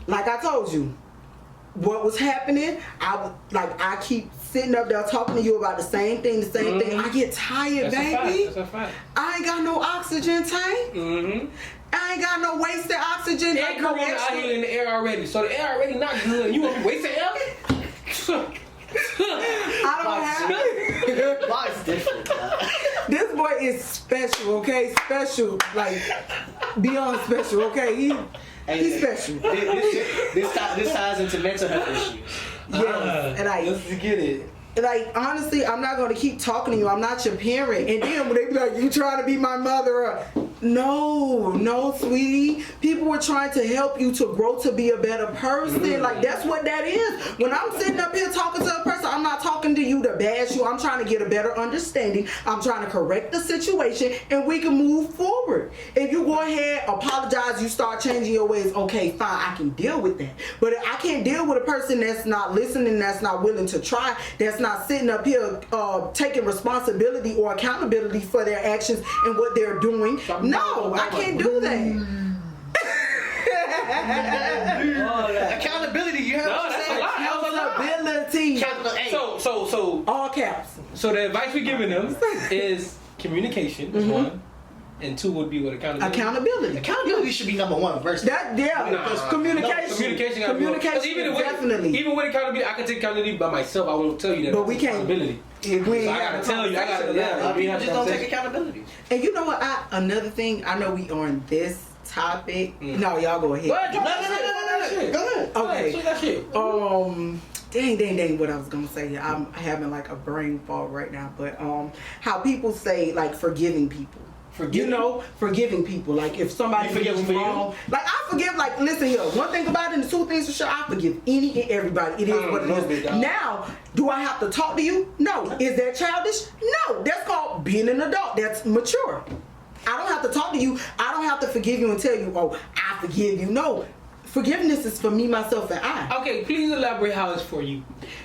like I told you, what was happening. I keep sitting up there talking to you about the same thing. I get tired, baby. That's a fact. I ain't got no oxygen tank. Mm-hmm. I ain't got no wasted oxygen. Air corona out here in the air already, so the air already not good. You want to waste the air? I don't have it. Boxx different. This boy is special, okay? Special, like beyond special, okay? He's special. This ties into mental health issues. Yes, and let's get it. like honestly, I'm not gonna keep talking to you. I'm not your parent. And then when they be like, "You trying to be my mother?" No, sweetie. People were trying to help you to grow to be a better person. Like that's what that is. When I'm sitting up here talking to a person, I'm not talking to you to bash you. I'm trying to get a better understanding. I'm trying to correct the situation, and we can move forward. If you go ahead, apologize, you start changing your ways. Okay, fine, I can deal with that. But I can't deal with a person that's not listening, that's not willing to try, that's not sitting up here taking responsibility or accountability for their actions and what they're doing. No, I can't do that. Accountability, you heard what that's I'm a lot. Accountability. So All caps. So the advice we're giving them is communication is one, and two would be what accountability. Accountability should be number one versus Communication. Communication definitely. Even with accountability, I can take accountability by myself. I won't tell you that. But we can't. Accountability. We ain't I gotta tell you. people just don't take accountability. And you know what? Another thing. I know we on this topic. No, y'all go ahead. Go ahead. Okay. Say that shit. Dang, what I was gonna say. I'm having like a brain fog right now. But how people say like forgiving people. Forgiving people. Like if somebody forgives me wrong, like I forgive. Like listen here, one thing about it, and the two things for sure, I forgive any and everybody. It is what it is. Now, do I have to talk to you? No. Is that childish? No. That's called being an adult. That's mature. I don't have to talk to you. I don't have to forgive you and tell you, oh, I forgive you. No. Forgiveness is for me, myself, and I. Okay, please elaborate how it's for you.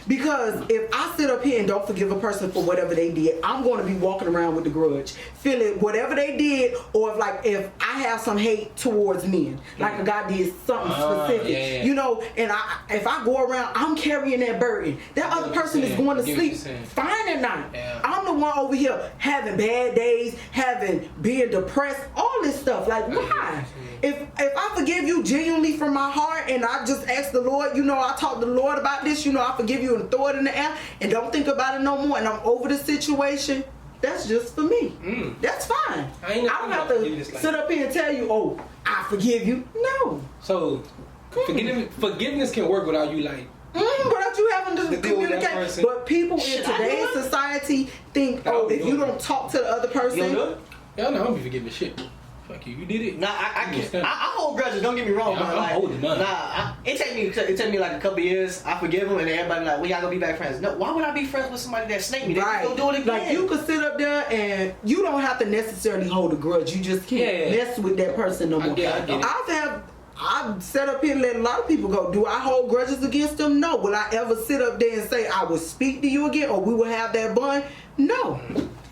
Because if I sit up here and don't forgive a person for whatever they did, I'm going to be walking around with the grudge, feeling whatever they did, or if I have some hate towards men, like a guy did something specific, and if I go around, I'm carrying that burden. That other person is going to sleep fine at night. Yeah. I'm the one over here having bad days, being depressed, all this stuff. Like why? If I forgive you genuinely from my heart and I just ask the Lord, I talk to the Lord about this, I forgive you and throw it in the air and don't think about it no more and I'm over the situation, that's just for me. That's fine. I don't have to sit up here and tell you, oh, I forgive you. No. So forgiveness can work without you without you having to communicate. But people in today's society think, if you don't talk to the other person. You don't do it? Hell no, I don't be forgiving shit. Fuck you did it. Nah, I hold grudges. Don't get me wrong, man. I'm holding none. It take me like a couple years. I forgive them, and everybody like, "Well, y'all gonna be back friends." No, why would I be friends with somebody that snaked me? They go do it again. Like you could sit up there and you don't have to necessarily hold a grudge. You just can't mess with that person no more. I've set up here and let a lot of people go. Do I hold grudges against them? No. Will I ever sit up there and say I will speak to you again or we will have that bond? No.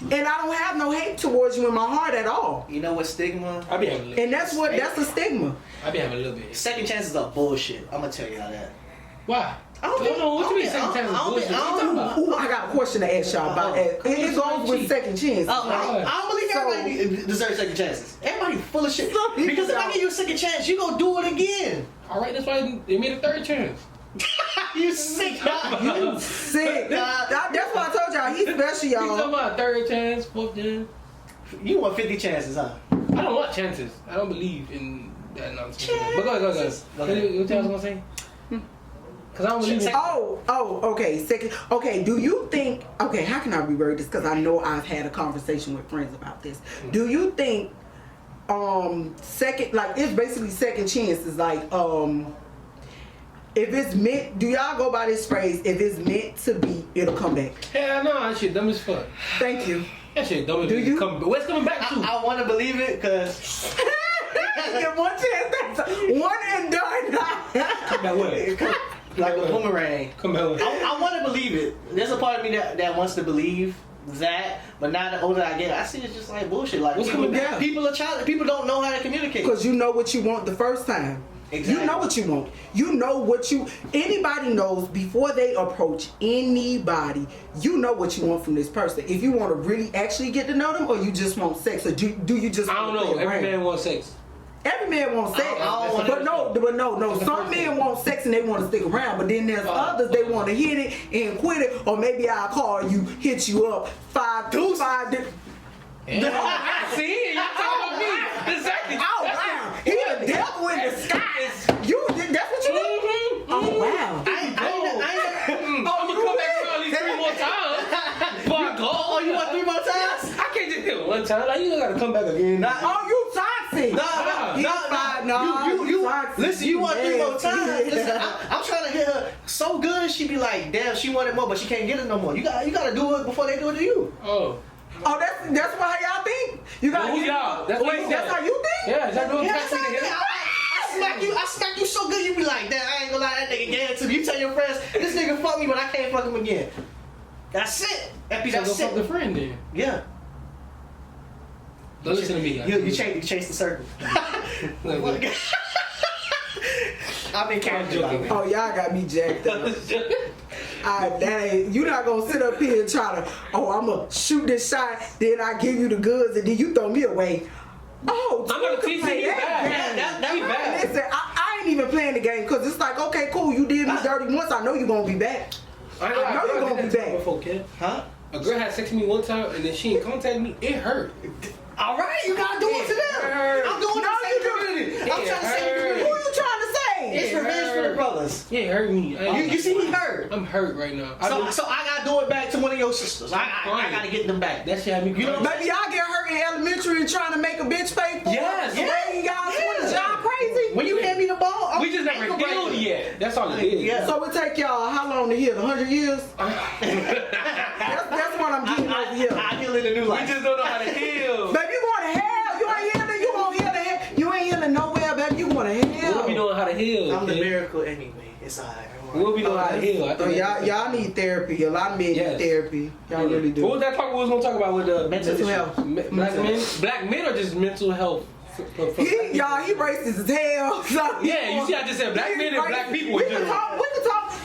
And I don't have no hate towards you in my heart at all. You know what stigma? I be having a little and that's a stigma. I be having a little bit. Second chances are bullshit. I'm gonna tell y'all that. Why? I don't know what you mean second chances bullshit. I got a question to ask y'all about that. It goes with second chances. I don't believe everybody deserves second chances. Everybody full of shit. Because if I give you a second chance, you gonna do it again. Alright, that's why they made a third chance. You sick, God. You sick. That's why I told y'all he's special, y'all. You talking about third chance, fourth chance? You want 50 chances, huh? I don't want chances. I don't believe in that nonsense. But go ahead. What you was gonna say? Because I don't believe in. Okay. Second. Okay. Do you think? Okay. How can I reword this? Because I know I've had a conversation with friends about this. Do you think? Second, like it's basically second chances, like if it's meant, do y'all go by this phrase? If it's meant to be, it'll come back. Hell no, that shit dumb as fuck. Thank you. That shit dumb as fuck. Where's coming back to? I want to believe it because. Get one chance, that's one and done. Come back with it. Like a boomerang. Come back with it. I want to believe it. There's a part of me that wants to believe that, but now the older I get, I see it's just like bullshit. Like what's coming down? People are child. People don't know how to communicate. Because you know what you want the first time. Exactly. You know what you want. You know what you. Anybody knows before they approach anybody. You know what you want from this person. If you want to really actually get to know them, or you just want sex, or do you just? I don't know. Every man wants sex. Every man wants sex, I don't but no. Some men want sex and they want to stick around, but then there's others they want to hit it and quit it, or maybe I'll call you, hit you up 5 2 5. Yeah. See, you talking about me? Exactly. Oh wow, he the devil in disguise. That's what you mean? Oh wow. I'm gonna come back to at least 3 more times. Before I go. Oh, you want 3 more times? I can't just hit one time. Like, you gotta come back again. Oh, you toxic. You listen, you want 3 more times. Listen, I'm trying to hit her so good, she be like, damn, she wanted more, but she can't get it no more. You gotta do it before they do it to you. Oh, that's why y'all think? You got y'all. That's how you think? Yeah, is that doing That's how I smack you so good, you be like, damn, I ain't gonna lie, that nigga gave it to me. You tell your friends, this nigga fuck me, but I can't fuck him again. That's it. So go fuck the friend then. Yeah. Don't listen to me. You chase the circle. I've been joking. Oh, y'all got me jacked up. You not gonna sit up here and try to, I'm gonna shoot this shot, then I give you the goods, and then you throw me away. Oh, I'm gonna teach you that. That be bad. Listen, I ain't even playing the game, because it's like, okay, cool, you did me dirty once, I know you're gonna be back. I know you're gonna be back. Before, kid. Huh? A girl had sex with me one time, and then she didn't contact me. It hurt. All right, you gotta do it to them. I'm doing the same community. I'm trying to say, who you trying to say? It's revenge for the brothers. Yeah, it hurt me. You see me hurt. I'm hurt right now. So I gotta do it back to one of your sisters. I gotta get them back. That shit had me crying. Maybe y'all get hurt in elementary and trying to make a bitch pay for it. Yes. Y'all crazy. When you hand me the ball, we just never healed yet. That's all it is. Yeah. So it take y'all how long to heal? 100 years? That's what I'm getting over here. I heal in a new life. We just don't know how to heal. Baby, you going to hell. You ain't healing. You won't heal the hell. You ain't healing nowhere, baby. You going to hell. We'll be knowing how to heal. I'm the miracle anyway. It's alright. We'll be knowing how to heal. Y'all need therapy. A lot of men need therapy. Y'all really do. What was that part we was going to talk about with the mental health? Black men or just mental health? He racist as hell. So yeah, you see, I just said black men and black people. We can talk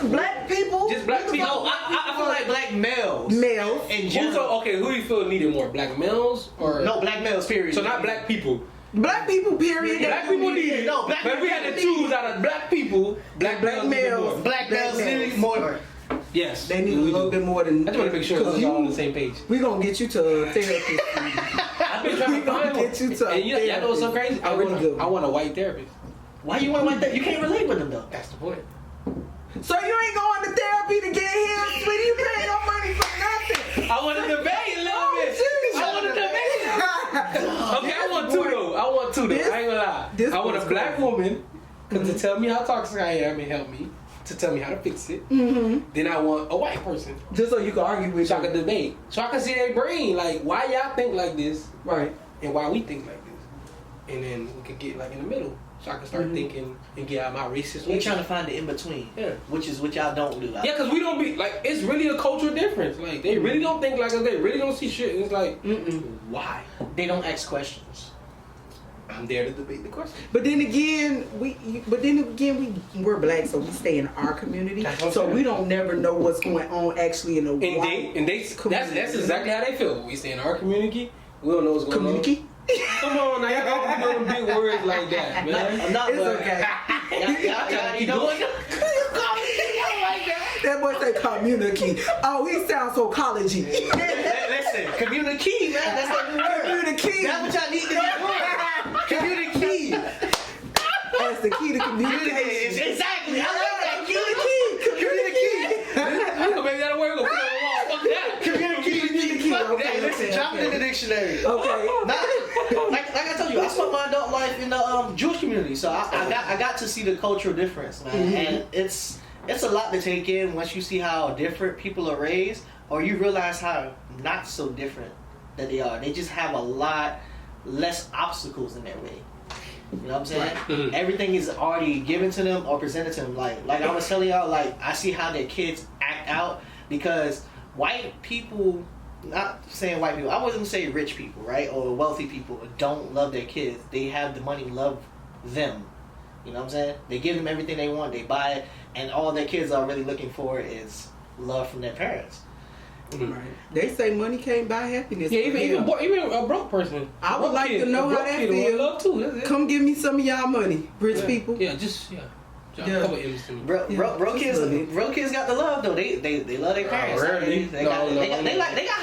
black people. Just black people. No, I feel like black males. Males. In general. Okay, who do you feel needed more? Black males or no black males? Period. So not black people. Black people, period. Black people need it. No, black people. But we had to choose out of black people. Black males. Black males need more. Yes, they need a little bit more than. I just want to make sure we're all on the same page. We gonna get you to a therapist. I've been trying to find one. Get you to and y'all know what's so crazy? I want a white therapist. Why you want a white therapist? You can't relate with them though. That's the point. So you ain't going to therapy to get healed, sweetie? You paying no money for nothing. I want to debate a little bit. I want to debate. Okay, I want two though. I ain't gonna lie. I want a black woman to tell me how toxic I am and help me. To tell me how to fix it. Mm-hmm. Then I want a white person. Just so you can argue with so I can debate. So I can see their brain. Like, why y'all think like this? Right. And why we think like this. And then we could get like in the middle. So I can start thinking and get out my racist way. We're trying to find the in-between. Yeah. Which is what y'all don't do. Yeah, because we don't be, like, it's really a cultural difference. Like, they really don't think like us. They really don't see shit. And it's like, why? They don't ask questions. I'm there to debate the question. But then again, we're black, so we stay in our community. So we don't never know what's going on actually in the white community. That's exactly how they feel. We stay in our community. We don't know what's going on. Come on, now y'all don't do big words like that, man. I'm not. It's okay. Y'all keep doing it. That boy say community. Oh, he sounds so collegey. Listen, community, man. That's what we word. Community. That's what y'all need to be doing. Community. That's the key to communication. Exactly. I like that. Community. Maybe that'll work. Go put it on the wall. Fuck that. Community. Okay, listen. Drop it in the dictionary. Okay. Like I told you, I spent my adult life in the Jewish community, so I got to see the cultural difference, man. Mm-hmm. And it's a lot to take in once you see how different people are raised, or you realize how not so different that they are. They just have a lot less obstacles in their way. You know what I'm saying? Right. Mm-hmm. Everything is already given to them or presented to them. Like I was telling y'all, like I see how their kids act out because white people, not saying white people, I wasn't say rich people, right? Or wealthy people don't love their kids. They have the money, love them. You know what I'm saying? They give them everything they want, they buy it, and all their kids are really looking for is love from their parents. Right. They say money can't buy happiness. Yeah, even a broke person. I would like to know how that feels. Love too. Come give me some of y'all money, rich people. Yeah, a couple M's to me. Broke kids got the love though. They love their parents. Rarely. They got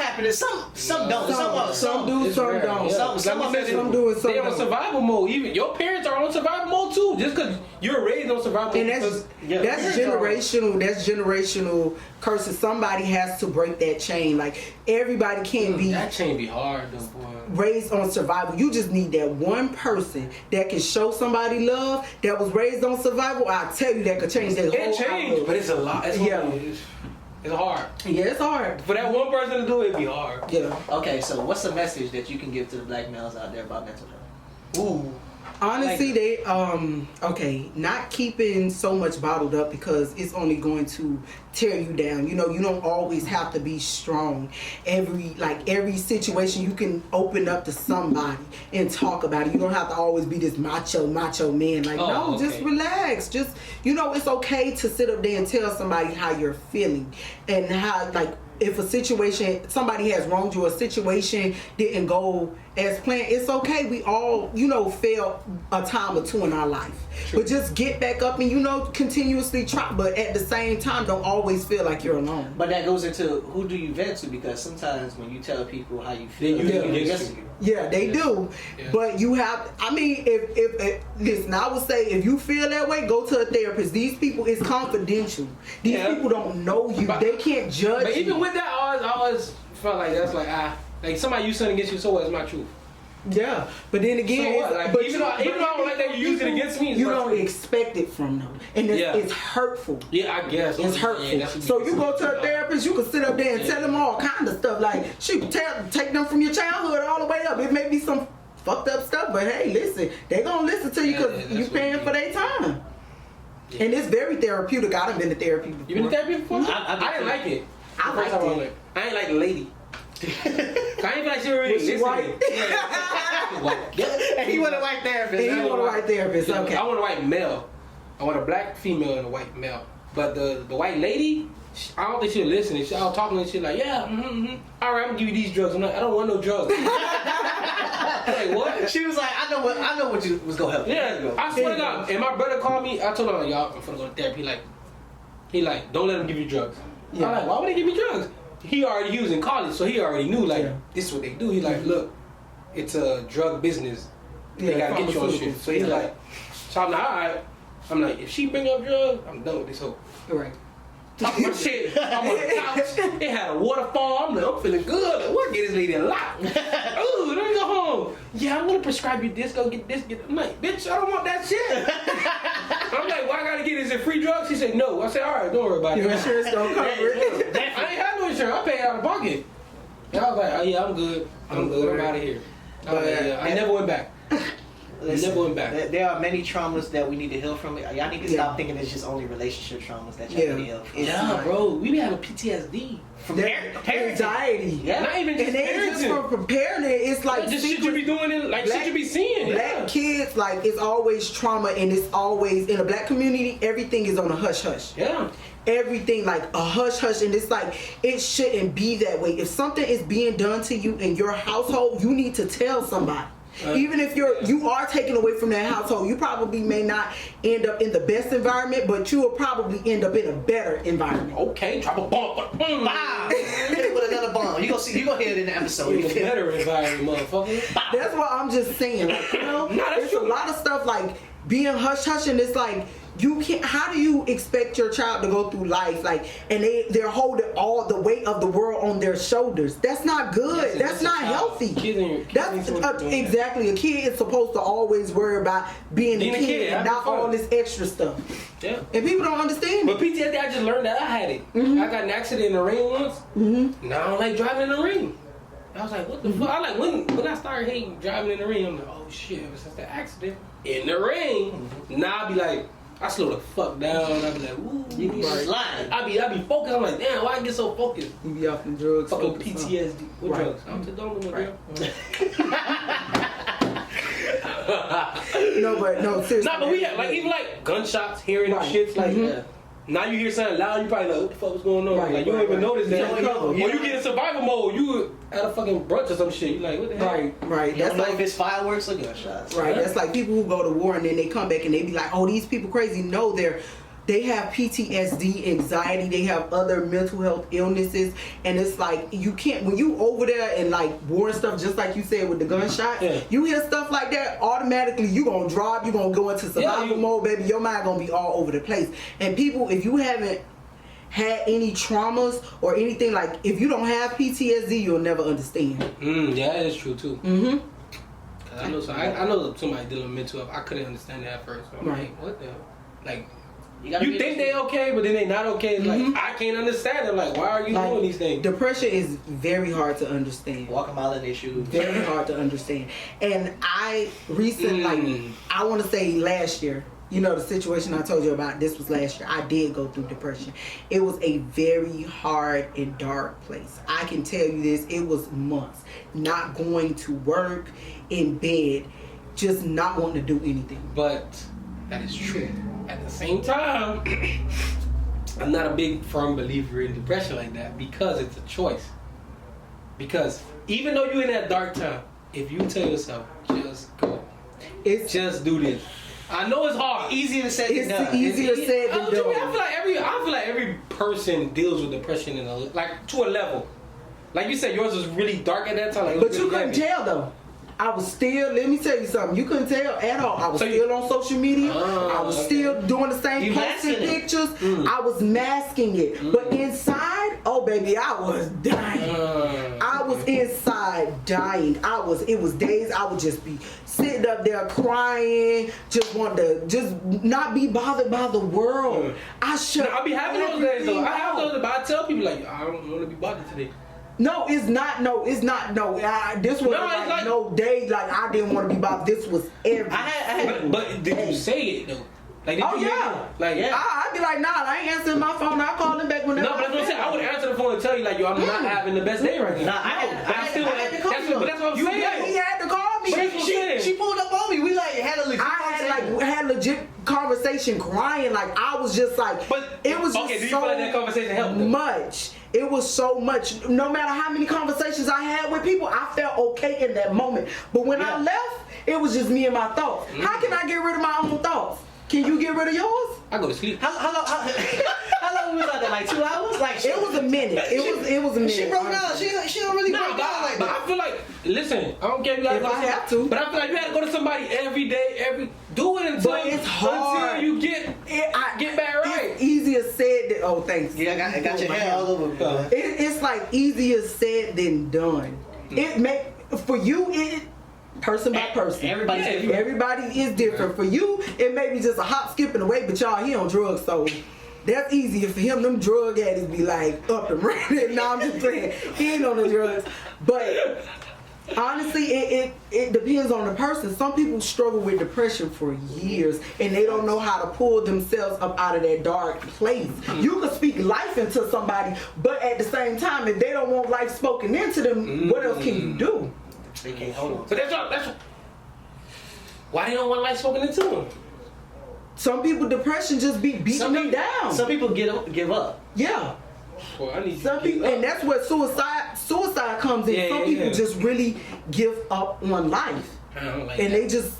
happiness. Some don't. Some do. Some don't. Some do. Some they're on don't. survival mode. Even your parents are on survival mode too. Just because you're raised on survival mode. And that's generational. That's generational curses. Somebody has to break that chain. Like everybody can't be. That chain be hard though, boy. Raised on survival. You just need that one person that can show somebody love that was raised on survival. I tell you, that could change their whole outlook. But it's a lot. It's hard. Yeah, it's hard. For that one person to do it, it'd be hard. Yeah. Okay, so what's the message that you can give to the black males out there about mental health? Ooh. Honestly, they not keeping so much bottled up because it's only going to tear you down. You know, you don't always have to be strong. Every situation you can open up to somebody and talk about it. You don't have to always be this macho man. Just relax. Just, it's okay to sit up there and tell somebody how you're feeling and how, if a situation, somebody has wronged you, a situation didn't go as planned, it's okay. We all, fail a time or two in our life. True. But just get back up and, continuously try. But at the same time, don't always feel like you're alone. But that goes into who do you vent to, because sometimes when you tell people how you feel, yeah, they do. Yeah. But you have, if listen, I would say if you feel that way, go to a therapist. These people, it's confidential. These people don't know you. They can't judge you. But even with that, I always felt like that's like somebody use something against you, so it's my truth. Yeah, but then again, so what? Even though I don't like that you use it against me, you don't expect it from them, and it's hurtful. Yeah, I guess it's hurtful. Yeah, so you go to a therapist, you can sit up there and tell them all kind of stuff. Like take them from your childhood all the way up. It may be some fucked up stuff, but hey, listen, they gonna listen to you because you paying for their time. Yeah. And it's very therapeutic. I done been to therapy before. You been to therapy before? I didn't like it. I liked it. I ain't like the lady. I ain't like she really listening. White? He want a white therapist. He want a white therapist. Okay. I want a white male. I want a black female and a white male. But the white lady, I don't think she'll listen. She all talking and shit like, all right, I'm gonna give you these drugs. I don't want no drugs. Like what? She was like, I know what you was gonna help. Yeah, I swear to God. And my brother called me. I told him, y'all, I'm finna go to therapy. He like, don't let him give you drugs. Yeah. I'm like, why would they give me drugs? He was in college, so he already knew this is what they do. He like, look, it's a drug business. They gotta get you on shit. So he's like, so I'm like, all right. I'm like, if she bring up drugs, I'm done with this hoe. Right. Talking my shit. I'm on the couch. It had a waterfall. I'm like, I'm feeling good. Like, what? Get this lady a lot. Ooh, let me go home. Yeah, I'm gonna prescribe you this. Go get this. I'm like, bitch, I don't want that shit. I'm like, why I gotta get this? Is it free drugs? She said no. I said, all right, don't worry about it. Your insurance don't cover it. I ain't had no insurance. I paid out of pocket. And I was like, oh yeah, I'm good. I'm out of here. I never went back. Listen, never went back. There are many traumas that we need to heal from. Y'all need to stop thinking it's just only relationship traumas that y'all need to heal from. Yeah, bro. We be having PTSD. From anxiety. Yeah. Not even just just from preparing it. It's like just shit you be doing it, shit you be seeing. Black kids, it's always trauma, and it's always in the black community, everything is on a hush hush. Yeah. Everything a hush hush, and it's it shouldn't be that way. If something is being done to you in your household, you need to tell somebody. Even if you are taken away from that household, you probably may not end up in the best environment, but you will probably end up in a better environment. Okay, drop a bomb. Wow. With another bomb. You gonna hear it in the episode. In a better environment, motherfucker. That's what I'm just saying. There's a lot of stuff being hush hush, and it's you can't. How do you expect your child to go through life and they're holding all the weight of the world on their shoulders? That's not good. That's not healthy. That's exactly. A kid is supposed to always worry about being a kid and not all this extra stuff. Yeah. And people don't understand. But PTSD, I just learned that I had it. I got in an accident in the rain once. Now I don't like driving in the rain. I was like, what the fuck? I when I started hating driving in the rain, I'm like, oh shit, ever since the accident in the rain. Now I be like, I slow the fuck down. I be like, ooh, you be sliding. I be focused. I'm like, damn, why I get so focused? You be off the drugs. Fucking PTSD. What drugs? I don't do no drugs. No, seriously. Nah, but we have, like, even like gunshots, hearing Right. shits, like, Yeah. now you hear something loud, you probably like, what the fuck was going on? Right, like, you right, don't even right. notice that. You don't know. Or Yeah. you get in survival mode, you at a fucking brunch or some shit. You like, what the hell? Right. You That's don't know like if it's fireworks or gunshots. Right, that's like people who go to war and then they come back and they be like, oh, these people crazy. No, they have PTSD, anxiety, they have other mental health illnesses, and it's like you can't, when you over there and like war and stuff, just like you said with the gunshot, you hear stuff like that, automatically you gonna drop, you gonna go into survival mode, baby, your mind gonna be all over the place. And people, if you haven't had any traumas or anything, like if you don't have PTSD, you'll never understand. Yeah, that is true too. Mm-hmm. I know, I know somebody dealing with mental health. I couldn't understand that at first. I'm like, what the hell? Like, you think they okay, but then they not okay. It's like, I can't understand it. Like, why are you doing these things? Depression is very hard to understand. Walking mile in issues. Very hard to understand. And I recently, like, I want to say last year, you know, the situation I told you about, this was last year. I did go through depression. It was a very hard and dark place. I can tell you this, it was months. Not going to work, in bed, just not wanting to do anything. But that is true. At the same time, I'm not a big firm believer in depression like that because it's a choice. Because even though you're in that dark time, if you tell yourself, just go. Just do this. I know it's hard. Easier to say than done. It's easier said than done. I feel like every person deals with depression in to a level. Like you said, yours was really dark at that time. Like, but you couldn't tell though. I was still, let me tell you something, you couldn't tell at all. I was still on social media. I was still doing the same posting pictures. I was masking it. But inside, oh baby, I was dying. I was inside dying. It was days I would just be sitting up there crying, just want to just not be bothered by the world. I be having those days though. I have those, but I tell people like, I don't want to be bothered today. No, it's not. No, it's not. No, this was like no day. Like I didn't want to be bothered. This was every. But did you say it though? Like, did you I'd be like, nah, I ain't answering my phone. I'll call him back whenever. No, but that's what I'm saying. I would answer the phone and tell you like, yo, I'm not having the best day right now. Nah, I had to call you. But that's what I'm saying. He had to call me. She pulled up on me. We like had a legit conversation. had legit conversation, crying. Like I was just like, but it was just do you so feel like that conversation helped much. It was so much. No matter how many conversations I had with people, I felt okay in that moment. But when I left, it was just me and my thoughts. How can I get rid of my own thoughts? Can you get rid of yours? I go to sleep. How long was I there? Like 2 hours? Like it was a minute. It was a minute. She broke down. She don't really broke down like but that. I feel like, listen, I don't care if you If I have to. But I feel like you had to go to somebody every day, do it until, But it's hard. until you get back right. It's easier said than, oh, thanks. Yeah, I got your hair all over me. It's like easier said than done. For you, person by person. Everybody's different. Everybody is different. For you, it may be just a hop, skipping away, but y'all, he on drugs, so that's easier for him. Them drug addicts be like up and running. No, I'm just playing. He ain't on the drugs. But honestly, it depends on the person. Some people struggle with depression for years and they don't know how to pull themselves up out of that dark place. You can speak life into somebody, but at the same time, if they don't want life spoken into them, what else can you do? They can't hold on. But that's why they don't want life spoken into them. Some people, depression just be beating them down. Some people give up. Yeah. Well, I need Some people, and that's where suicide comes in. Some people just really give up on life. I don't like and that.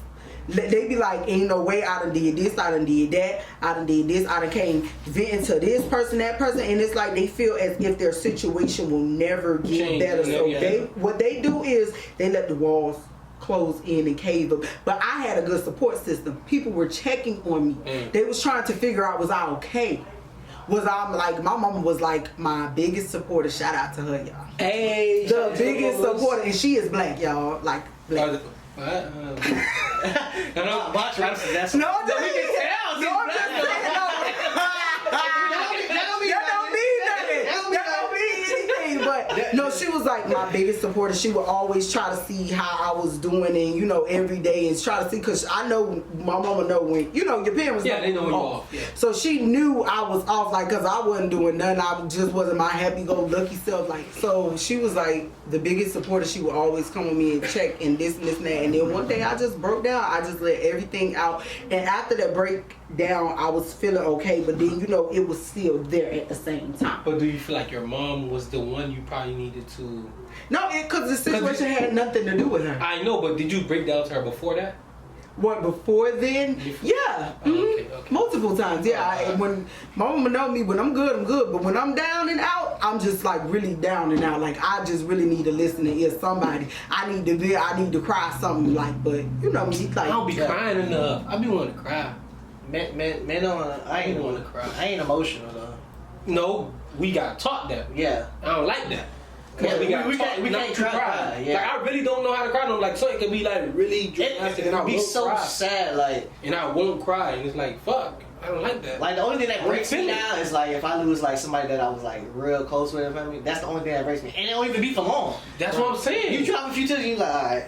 They be like, ain't no way I done did this, I done did that, I done did this, I done came venting to this person, that person, and it's like they feel as if their situation will never get better. So what they do is they let the walls close in and cave up. But I had a good support system. People were checking on me. They was trying to figure out, was I okay? Was I like, my mama was like my biggest supporter. Shout out to her, y'all. Hey, the biggest supporter, and she is black, y'all. Like black. Watch that's no, we can tell. No, I'm just saying. That don't mean nothing. That don't mean anything. But No, she was like my biggest supporter. She would always try to see how I was doing, and you know, every day, and try to see, because I know my mama know when, you know, your parents they know when you're off. off. Yeah. So she knew I was off, like, because I wasn't doing nothing. I just wasn't my happy-go-lucky self. Like, so she was like the biggest supporter. She would always come with me and check and this and this and that. And then one day I just broke down. I just let everything out. And after that breakdown, I was feeling okay. But then, you know, it was still there at the same time. But do you feel like your mom was the one you probably needed to? No, because the situation had nothing to do with her. I know, but did you break down to her before that? What, before then? Yeah. Okay. Multiple times. Yeah. When my mama know me, when I'm good, I'm good. But when I'm down and out, I'm just like really down and out. Like, I just really need to listen to hear somebody. I need to cry something, like, but you know me, like, I don't be crying enough. I be wanting to cry. Man, I ain't want to cry. I ain't emotional though. No, we got taught that. Yeah. I don't like that. Yeah, we got taught we not can't to cry. cry. Yeah. Like, I really don't know how to cry. No, like, something can be like really dramatic, and I It'd be won't so cry. sad, like. And I won't cry, and it's like, fuck, I don't like that. Like, the only thing that breaks me now is like if I lose like somebody that I was like real close with in family. That's the only thing that breaks me, and it don't even be for long. That's what I'm saying. You drop a few tears, and you like, all right.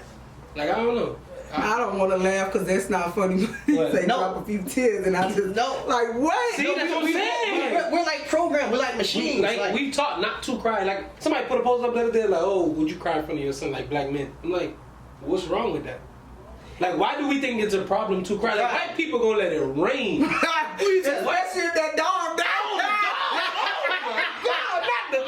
Like, I don't know. I don't want to laugh because that's not funny. What? Say No. drop a few tears and I just No. like what? See, No, that's what I'm we- saying. We're like programmed. We're like machines. Like, we taught not to cry. Like, somebody put a post up the other day, like, oh, would you cry in front of your son like black men? I'm like, what's wrong with that? Like, why do we think it's a problem to cry? Like, white people gonna let it rain. Especially if that dog died. Not the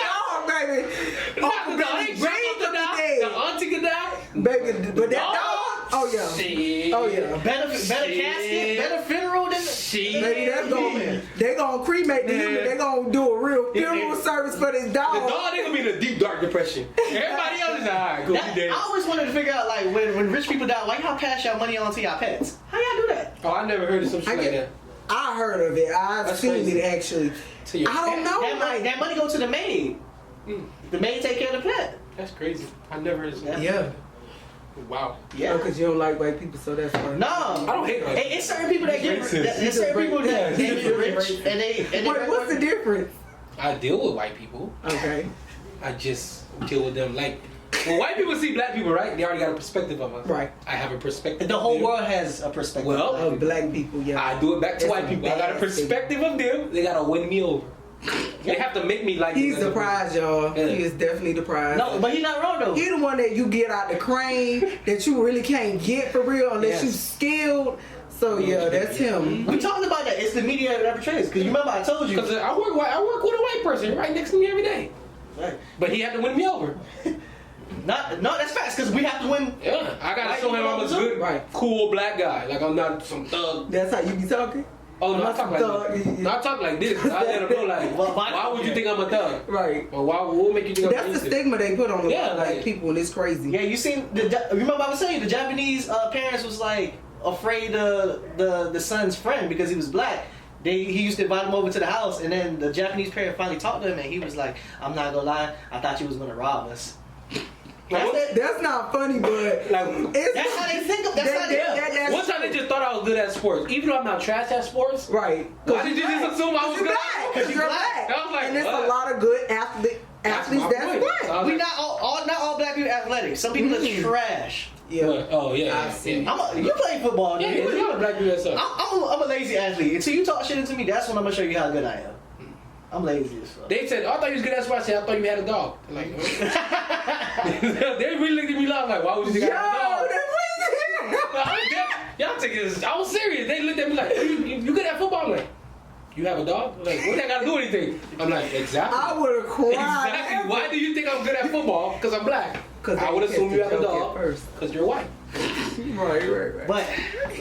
dog, baby. Not the dog. Baby, Ain't the the auntie could die. Baby, but that dog. Oh yeah. Shit. Oh yeah. better casket, better funeral than. Shit. Baby, that's gonna they gonna cremate the human. They gonna do a real funeral service for this dog. The dog ain't gonna be in a deep dark depression. Everybody else is alright. Go be dead. I always wanted to figure out like when rich people die, why y'all pass y'all money on to y'all pets? How y'all do that? Oh, I never heard of some shit like that. I heard of it. I've That's seen crazy. it actually. To your I don't pet. know. That money go to the maid. The maid take care of the pet. That's crazy. I never heard of something. Yeah. Wow. Yeah. Because you don't like white people, so that's fine. No, I don't hate white It's certain people that get Racist. there's certain people that Yeah. get rich and they What's the difference? I deal with white people. Okay. I just deal with them like when white people see black people, right? They already got a perspective of us. Right. I have a perspective. The of whole them. world has a perspective. Well, of Of black people, yeah. I do it back to It's white people. I got a bad perspective of them. They gotta win me over. They have to make me like. He's them. the prize, y'all. Yeah. He is definitely the prize. No, but he's not wrong though. He the one that you get out the crane that you really can't get for real unless you Yes. skilled. So yeah, that's him. We talked about that. It's the media that portrays. Because you remember I told you. Because I work with a white person right next to me every day. Right. But he had to win me over. No, that's facts. Because we have to win. Yeah, I gotta White show him people I'm a always good, Right. cool black guy. Like I'm not some thug. That's how you be talking? Oh no, I talk like Thug. this. No, I talk like this. I let him know like, Well, why would you think I'm a thug? Right. Or why? What would make you think I'm That's the racist? stigma they put on a Yeah, lot of black like- people, and it's crazy. Yeah, you seen remember I was saying the Japanese parents was like afraid of the son's friend because he was black. He used to invite him over to the house, and then the Japanese parent finally talked to him, and he was like, "I'm not gonna lie, I thought you was gonna rob us." That's not funny, but Like, it's That's how they think of. That's how they. that's one time they just thought I was good at sports, even though I'm not trash at sports. right. Why did you just assume I was You're good? black. Because you're black. I was like, and there's what? a lot of good athletes That's my that's point. black. I was We like, not all black people athletic. Some people are trash. Yeah. what? Oh yeah, I've seen You play football, Yeah, dude. you know black people that's up. I'm a lazy athlete. Until you talk shit into me, that's when I'm gonna show you how good I am. I'm lazy as fuck. They said, oh, I thought you was good at sports. I said, I thought you had a dog. I'm like, they really looked at me like, why would you think I had a dog? Y'all take this. I was serious. They looked at me like, you good at football? I'm like, you have a dog? Like, what that got to do with anything? I'm like, exactly. I would have cried. Exactly. Why do you think I'm good at football? Because I'm black. 'Cause I they would assume kept you the have a joke dog at first. because you're white. Right. But,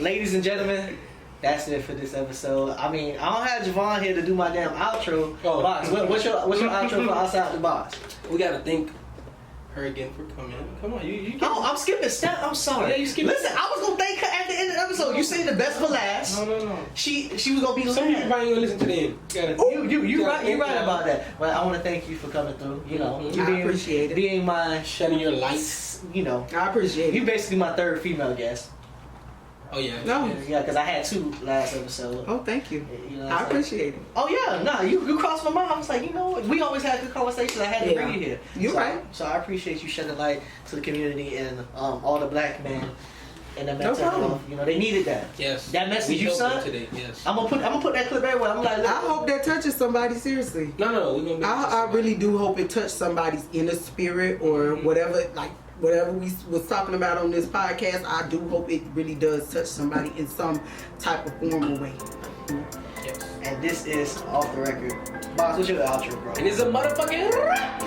ladies and gentlemen, that's it for this episode. I mean, I don't have Javon here to do my damn outro. Oh. Box. What's your outro for Outside The Boxx? We got to thank her again for coming. Come on, you Oh, I'm skipping step. I'm sorry. Yeah, you skipping. Listen, I was gonna thank her at the end of the episode. You saved the best for last. No. She was gonna be Some people last. probably gonna listen to the end. You right about that. But I want to thank you for coming through. You know, Mhm. you I appreciate it. being my, Shedding your lights. you know, I appreciate you it. basically my third female guest. Oh yeah. No. Yeah, because I had 2 last episode. Oh, thank you. You know what I I'm saying? appreciate it. Oh yeah, no, you crossed my mind. I was like, you know what? We always had good conversations. I had to bring you here. You're so, right. So I appreciate you shedding light to the community and all the black men and the No mental problem. health. You know, they needed that. Yes. That message We you helped them sent. today. Yes. I'm gonna put that clip everywhere. I'm like, look, I hope that touches somebody seriously. No. We're gonna. I really do hope it touched somebody's inner spirit or whatever, like whatever we was talking about on this podcast. I do hope it really does touch somebody in some type of formal way. Yes. And this is Off the Record. Box, what's your outro, bro? And it's a motherfucking.